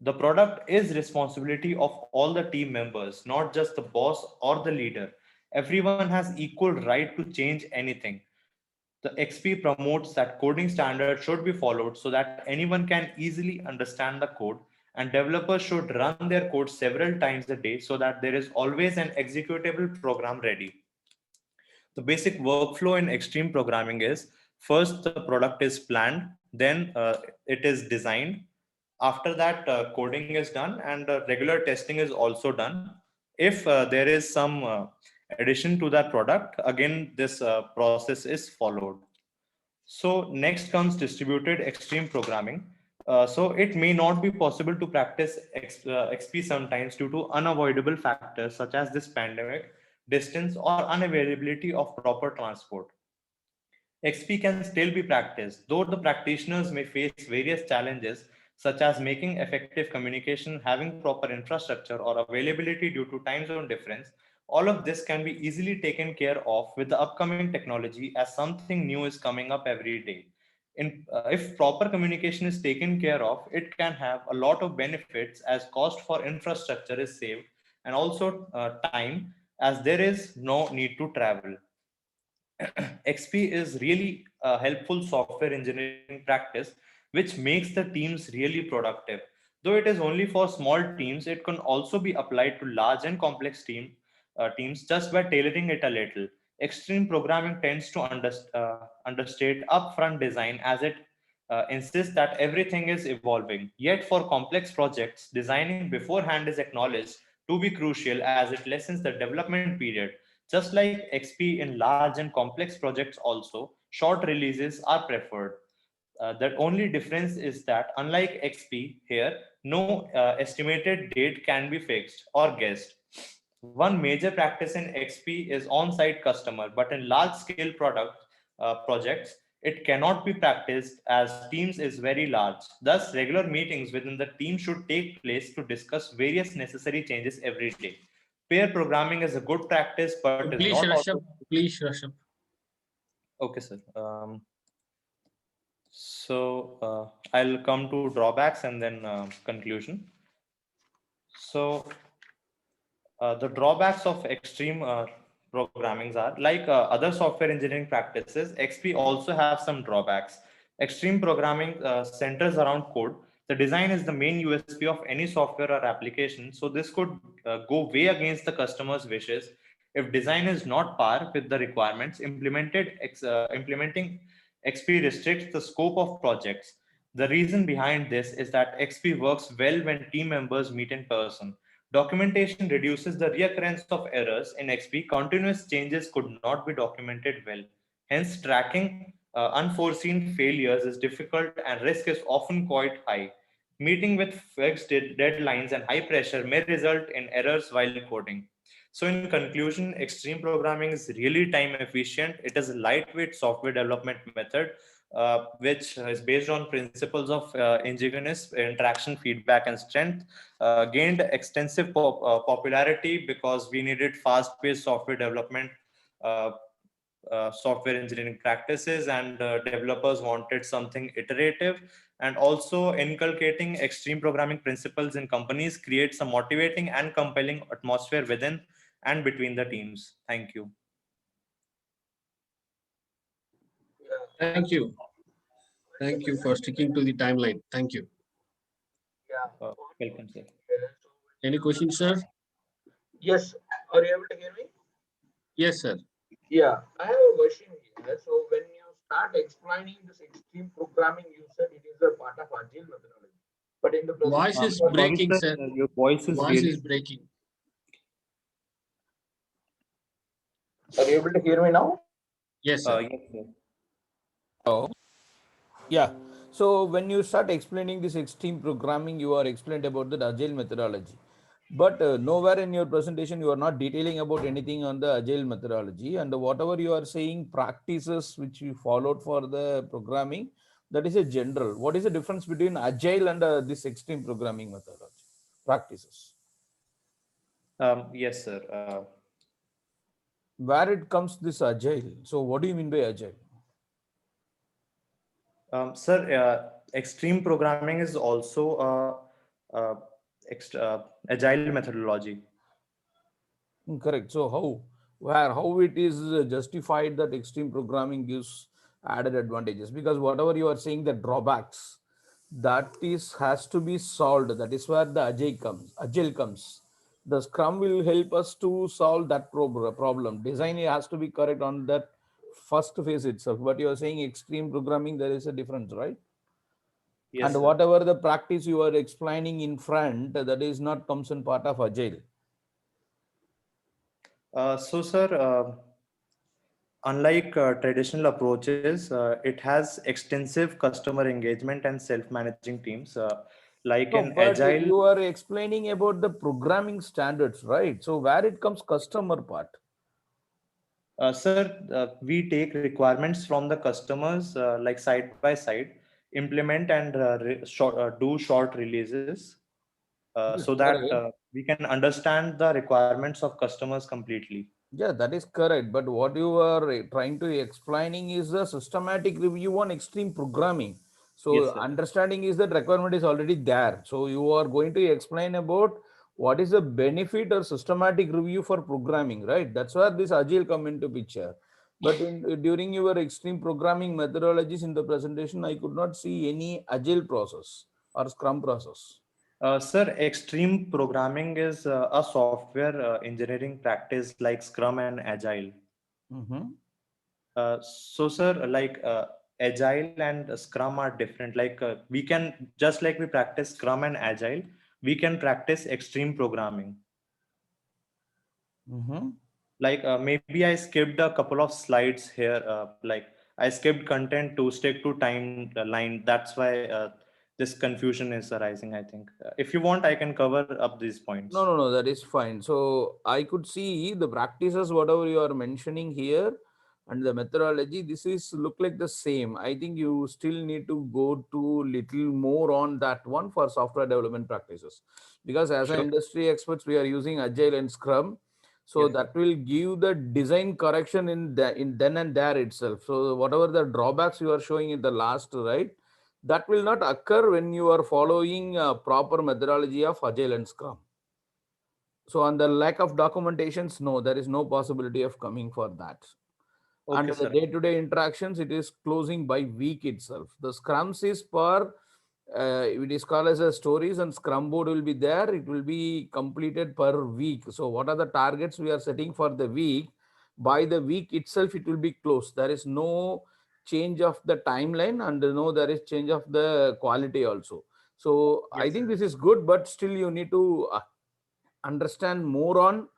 The product is responsibility of all the team members, not just the boss or the leader. Everyone has equal right to change anything. The XP promotes that coding standards should be followed so that anyone can easily understand the code, and developers should run their code several times a day so that there is always an executable program ready. The basic workflow in extreme programming is: first the product is planned, then it is designed. After that, coding is done, and regular testing is also done. If there is some addition to that product, again this process is followed. So next comes distributed extreme programming. So it may not be possible to practice XP sometimes due to unavoidable factors such as this pandemic, distance, or unavailability of proper transport. XP can still be practiced, though the practitioners may face various challenges such as making effective communication, having proper infrastructure, or availability due to time zone difference. All of this can be easily taken care of with the upcoming technology, as something new is coming up every day. If proper communication is taken care of, it can have a lot of benefits, as cost for infrastructure is saved, and also time, as there is no need to travel. XP is really a helpful software engineering practice which makes the teams really productive. Though it is only for small teams, it can also be applied to large and complex teams just by tailoring it a little. Extreme programming tends to understate upfront design, as it insists that everything is evolving. Yet for complex projects, designing beforehand is acknowledged to be crucial, as it lessens the development period. Just like XP in large and complex projects also, short releases are preferred. The only difference is that unlike XP here, no estimated date can be fixed or guessed. One major practice in XP is on-site customer, but in large-scale projects, it cannot be practiced as teams is very large. Thus, regular meetings within the team should take place to discuss various necessary changes every day. Pair programming is a good practice, but is Please, not Rishabh. always. Please, Rishabh. Okay, sir. I'll come to drawbacks and then conclusion. So the drawbacks of extreme programmings are like other software engineering practices. XP also have some drawbacks. Extreme programming centers around code. The design is the main USP of any software or application. So this could go way against the customer's wishes. If design is not par with the requirements, implementing XP restricts the scope of projects. The reason behind this is that XP works well when team members meet in person. Documentation reduces the reoccurrence of errors. In XP, continuous changes could not be documented well. Hence, tracking unforeseen failures is difficult and risk is often quite high. Meeting with fixed deadlines and high pressure may result in errors while coding. So in conclusion, extreme programming is really time efficient. It is a lightweight software development method which is based on principles of ingenious interaction, feedback, and strength. Gained extensive popularity because we needed fast-paced software development, software engineering practices, and developers wanted something iterative. And also inculcating extreme programming principles in companies creates a motivating and compelling atmosphere within and between the teams. Thank you. Thank you. Thank you for sticking to the timeline. Thank you. Welcome, sir. Any questions, sir? Yes. Are you able to hear me? Yes, sir. Yeah, I have a question here. So when you start explaining this extreme programming, you said it is a part of agile methodology. But in the Voice is Sorry, breaking, sir. Your voice is Voice really... is breaking. Are you able to hear me now? Yes, sir. Yes, sir. Oh, yeah. So when you start explaining this extreme programming, you are explained about the agile methodology. But nowhere in your presentation, you are not detailing about anything on the agile methodology, and whatever you are saying practices which you followed for the programming, that is a general. What is the difference between agile and this extreme programming methodology practices? Yes, sir. Where it comes this agile? So what do you mean by agile? Sir, extreme programming is also agile methodology. Correct. So how it is justified that extreme programming gives added advantages? Because whatever you are saying, the drawbacks, that has to be solved. That is where the agile comes. The Scrum will help us to solve that problem. Design has to be correct on that first phase itself. But you are saying extreme programming, there is a difference, right? Yes, and sir. whatever the practice you are explaining in front, that is not comes in part of agile. So, sir, unlike traditional approaches, it has extensive customer engagement and self-managing teams. Like No, in but agile, you are explaining about the programming standards, right? So where it comes customer part? sir, we take requirements from the customers like side by side, implement and do short releases so that we can understand the requirements of customers completely. Yeah, that is correct. But what you are trying to explaining is a systematic review on extreme programming. So Yes, sir. understanding is that requirement is already there. So you are going to explain about what is the benefit or systematic review for programming, right? That's where this agile come into picture. But during your extreme programming methodologies in the presentation, I could not see any agile process or Scrum process. Sir, extreme programming is a software engineering practice like Scrum and Agile. So, sir, like Agile and Scrum are different. Like we can, just like we practice Scrum and Agile, we can practice extreme programming. Like maybe I skipped a couple of slides here. Like I skipped content to stick to timeline. That's why this confusion is arising, I think. If you want, I can cover up these points. No, that is fine. So I could see the practices, whatever you are mentioning here, and the methodology, this is look like the same. I think you still need to go to little more on that one for software development practices, because as an industry experts, we are using Agile and Scrum. So that will give the design correction in then and there itself. So whatever the drawbacks you are showing in the last, right, that will not occur when you are following a proper methodology of Agile and Scrum. So on the lack of documentations, no, there is no possibility of coming for that. Okay, And the day-to-day interactions, it is closing by week itself. The scrums is per, it is called as a stories, and scrum board will be there. It will be completed per week. So what are the targets we are setting for the week? By the week itself, it will be closed. There is no change of the timeline, and no, there is change of the quality also. So I think this is good, but still you need to understand more on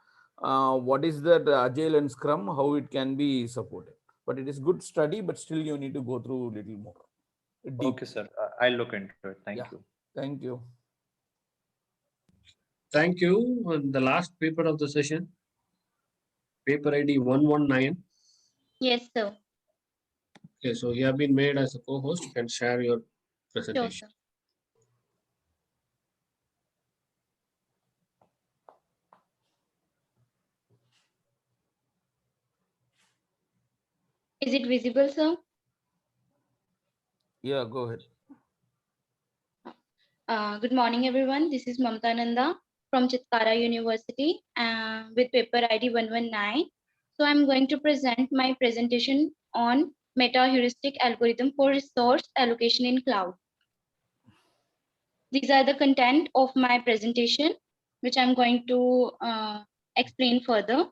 what is that Agile and Scrum, how it can be supported. But it is good study, but still you need to go through a little more. Okay, sir. I'll look into it. Thank you. Thank you. Thank you. And the last paper of the session, paper ID 119. Yes, sir. Okay, so you have been made as a co-host. You can share your presentation. Sure, sir. Is it visible, sir? Yeah, go ahead. Good morning, everyone. This is Mamta Nanda from Chitkara University with paper ID 119. So I'm going to present my presentation on meta-heuristic algorithm for resource allocation in cloud. These are the content of my presentation, which I'm going to explain further.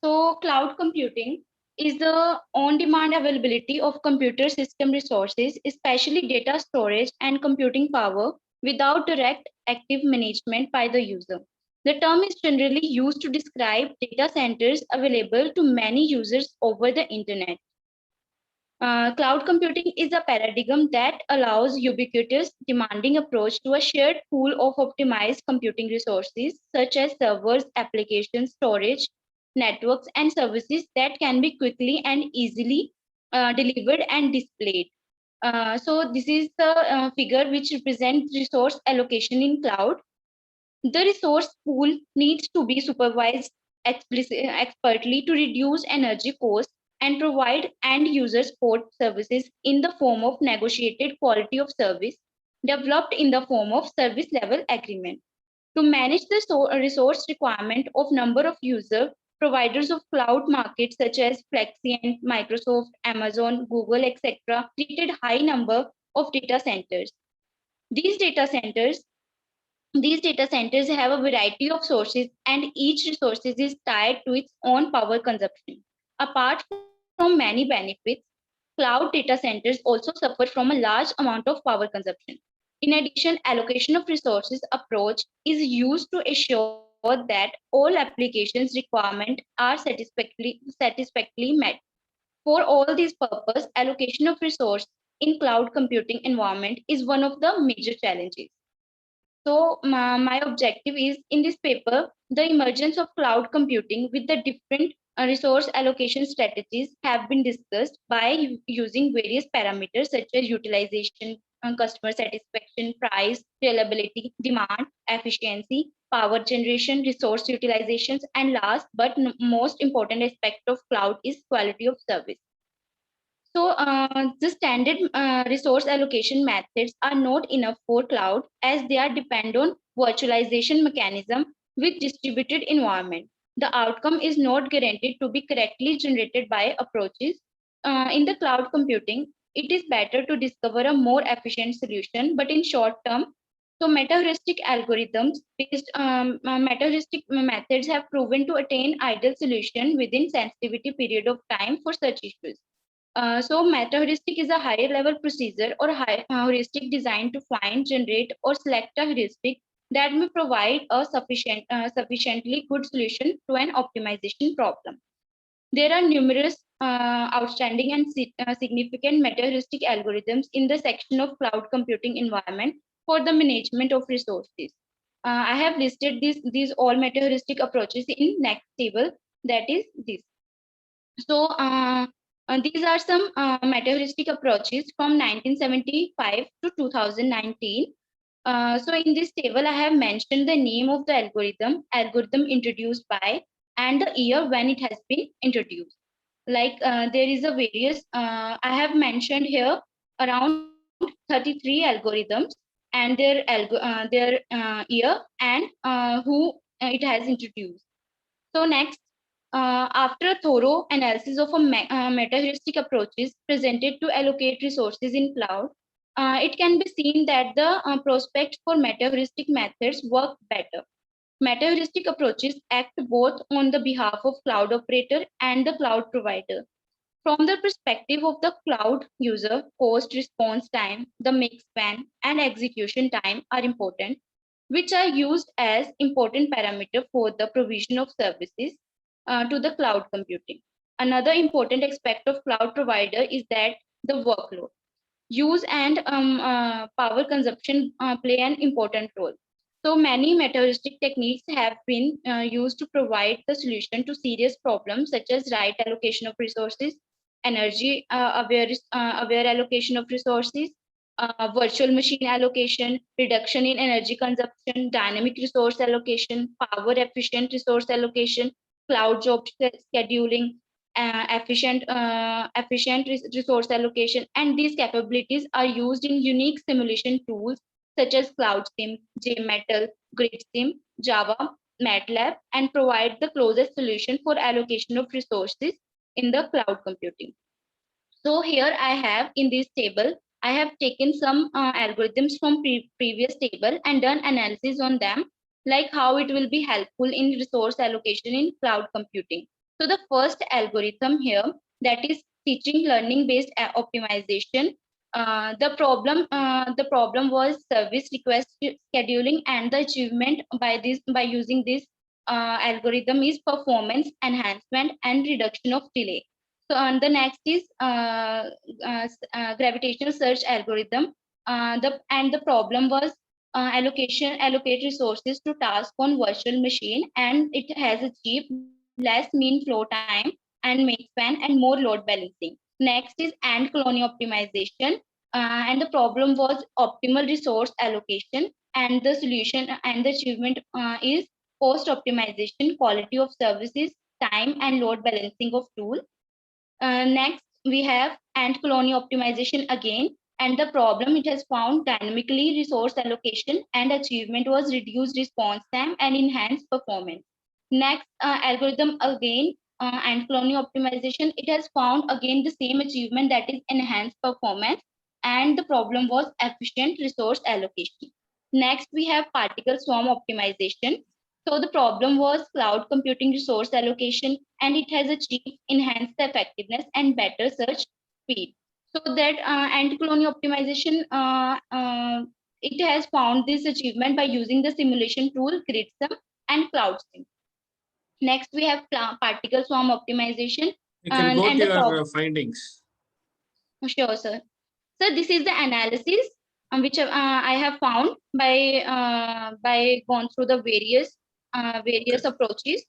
So cloud computing is the on-demand availability of computer system resources, especially data storage and computing power, without direct active management by the user. The term is generally used to describe data centers available to many users over the internet. Cloud computing is a paradigm that allows ubiquitous, demanding approach to a shared pool of optimized computing resources, such as servers, applications, storage, networks, and services that can be quickly and easily delivered and displayed. So this is the figure which represents resource allocation in cloud. The resource pool needs to be supervised expertly to reduce energy costs and provide end user support services in the form of negotiated quality of service developed in the form of service level agreement. To manage the resource requirement of number of user, providers of cloud markets such as Flexient, Microsoft, Amazon, Google, etc. created high number of data centers. These data centers have a variety of sources, and each resource is tied to its own power consumption. Apart from many benefits, cloud data centers also suffer from a large amount of power consumption. In addition, allocation of resources approach is used to ensure that all applications requirements are satisfactorily met. For all these purposes, allocation of resource in cloud computing environment is one of the major challenges. So my objective is in this paper, the emergence of cloud computing with the different resource allocation strategies have been discussed by using various parameters such as utilization, customer satisfaction, price, reliability, demand, efficiency, power generation, resource utilizations, and last but most important aspect of cloud is quality of service. So the standard resource allocation methods are not enough for cloud as they are depend on virtualization mechanism with distributed environment. The outcome is not guaranteed to be correctly generated by approaches. In the cloud computing, it is better to discover a more efficient solution, but in short term, so meta-heuristic algorithms based meta-heuristic methods have proven to attain ideal solution within sensitivity period of time for such issues. So meta-heuristic is a higher level procedure or heuristic designed to find, generate, or select a heuristic that may provide a sufficiently good solution to an optimization problem. There are numerous outstanding and significant meta-heuristic algorithms in the section of cloud computing environment for the management of resources. I have listed these all meta-heuristic approaches in next table, that is this. So these are some meta-heuristic approaches from 1975 to 2019. So in this table, I have mentioned the name of the algorithm introduced by, and the year when it has been introduced. Like there is a various, I have mentioned here around 33 algorithms and their year and who it has introduced. So next, after a thorough analysis of meta-heuristic approaches presented to allocate resources in cloud, it can be seen that the prospects for meta-heuristic methods work better. Meta-heuristic approaches act both on the behalf of cloud operator and the cloud provider. From the perspective of the cloud user, cost, response time, the mix span, and execution time are important, which are used as important parameter for the provision of services to the cloud computing. Another important aspect of cloud provider is that the workload. Use and power consumption play an important role. So many meta-heuristic techniques have been used to provide the solution to serious problems such as right allocation of resources, energy aware allocation of resources, virtual machine allocation, reduction in energy consumption, dynamic resource allocation, power efficient resource allocation, cloud job scheduling, efficient resource allocation, and these capabilities are used in unique simulation tools such as CloudSim, JMetal, GridSim, Java, MATLAB, and provide the closest solution for allocation of resources in the cloud computing. So here I have in this table, I have taken some algorithms from previous table and done analysis on them, like how it will be helpful in resource allocation in cloud computing. So the first algorithm here, that is teaching learning based optimization. The problem was service request scheduling, and the achievement by using this algorithm is performance enhancement and reduction of delay. So the next is gravitational search algorithm. The problem was allocate resources to task on virtual machine, and it has achieved less mean flow time and make span and more load balancing. Next is ant colony optimization, and the problem was optimal resource allocation, and the solution and the achievement is cost optimization, quality of services, time and load balancing of tool. Next, we have ant colony optimization again, and the problem it has found dynamically resource allocation, and achievement was reduced response time and enhanced performance. Next algorithm again, ant colony optimization, it has found again the same achievement, that is enhanced performance, and the problem was efficient resource allocation. Next, we have particle swarm optimization. So the problem was cloud computing resource allocation, and it has achieved enhanced effectiveness and better search speed. So that ant colony optimization, it has found this achievement by using the simulation tool GridSim and CloudSim. Next, we have particle swarm optimization. You can go to your findings. Sure, sir. So this is the analysis which I have found by going through the various approaches.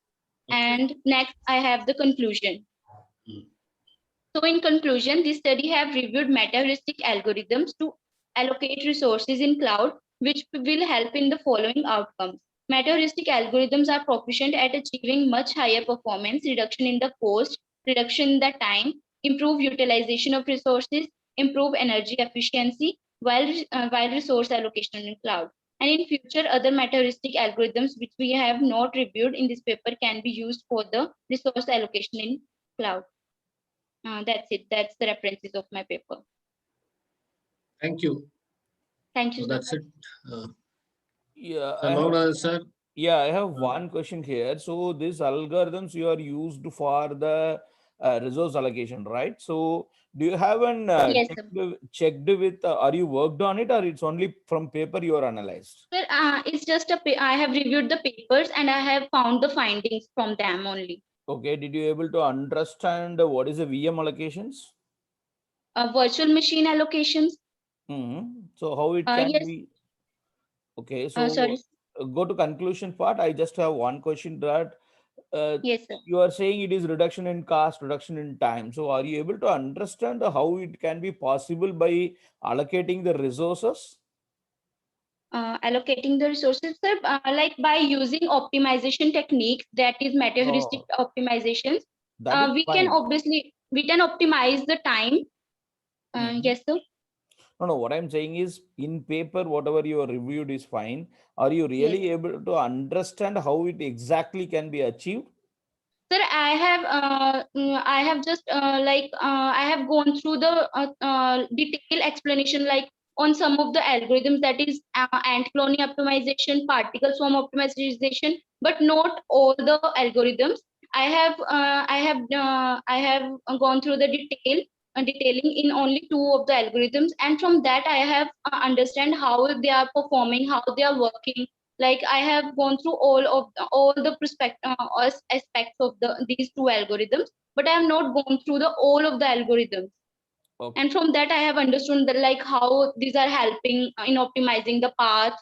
And next I have the conclusion. So in conclusion, this study have reviewed meta-heuristic algorithms to allocate resources in cloud, which will help in the following outcomes. Meta-heuristic algorithms are proficient at achieving much higher performance, reduction in the cost, reduction in the time, improve utilization of resources, improve energy efficiency while resource allocation in cloud. And in future, other meta-heuristic algorithms which we have not reviewed in this paper can be used for the resource allocation in cloud. That's it. That's the references of my paper. Thank you. Thank you. So that's it. Yeah, Sir. Yeah, I have one question here. So these algorithms you are used for the resource allocation, right? So do you have an Yes, sir. checked with, are you worked on it, or it's only from paper you are analyzed? Sir, it's just I have reviewed the papers and I have found the findings from them only. Okay, did you able to understand what is the VM allocations? Virtual machine allocations. So how it can Yes. be? Okay, so Sorry. Go to conclusion part. I just have one question that Yes, sir. you are saying it is reduction in cost, reduction in time. So are you able to understand how it can be possible by allocating the resources? Allocating the resources, sir, like by using optimization techniques, that is meta heuristic optimizations. That is We fine. can optimize the time. Yes, sir. No, what I'm saying is in paper, whatever you are reviewed is fine. Are you really able to understand how it exactly can be achieved? Sir, I have just I have gone through the detailed explanation, like on some of the algorithms, that is ant colony optimization, particle swarm optimization, but not all the algorithms. I have gone through the detailing in only 2 of the algorithms, and from that I have understand how they are performing, how they are working. Like I have gone through all the aspects of these 2 algorithms, but I have not gone through all of the algorithms. Okay. And from that I have understood that like how these are helping in optimizing the path,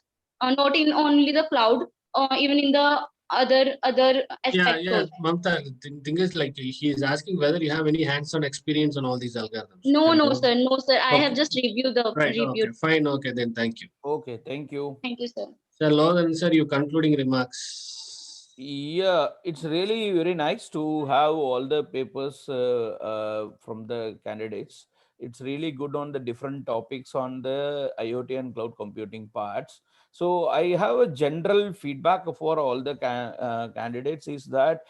not in only the cloud, even in the other aspects. Yeah, Mamta, the thing is, like, he is asking whether you have any hands-on experience on all these algorithms. No, sir. I have just reviewed the Right. Okay, fine. Okay, then thank you. Okay, thank you. Thank you, sir. Sir Logan, sir, your concluding remarks. Yeah, it's really very nice to have all the papers from the candidates. It's really good on the different topics on the IoT and cloud computing parts. So I have a general feedback for all the candidates is that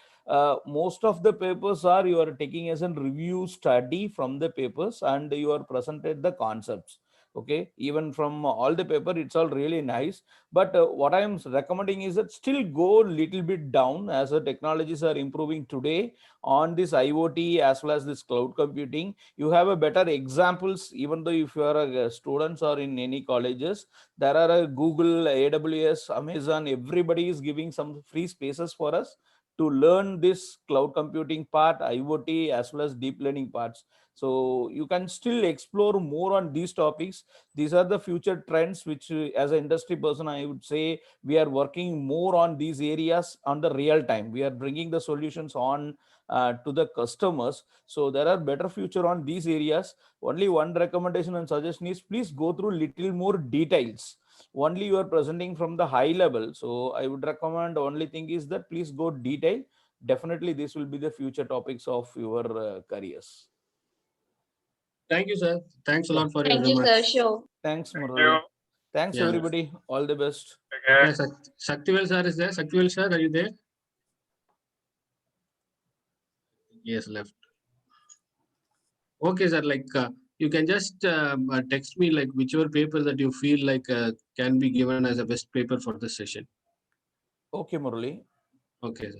most of the papers are you are taking as a review study from the papers, and you are presented the concepts. Okay, even from all the paper, it's all really nice. But what I am recommending is that still go little bit down as the technologies are improving today on this IoT as well as this cloud computing. You have a better examples, even though if you are a students or in any colleges, there are a Google, AWS, Amazon, everybody is giving some free spaces for us to learn this cloud computing part, IoT, as well as deep learning parts. So you can still explore more on these topics. These are the future trends, which as an industry person, I would say we are working more on these areas on the real time. We are bringing the solutions on to the customers. So there are better future on these areas. Only one recommendation and suggestion is please go through little more details. Only you are presenting from the high level. So I would recommend only thing is that please go detail. Definitely this will be the future topics of your careers. Thank you, sir. Thanks a lot for Thank your you, remarks. sir. Sure. Thanks, Murali. Thanks, everybody. All the best. Yeah, Shaktivel sir is there. Shaktivel sir, are you there? Yes, left. Okay, sir. Like you can just text me like whichever paper that you feel like can be given as a best paper for this session. Okay, Murali. Okay, sir.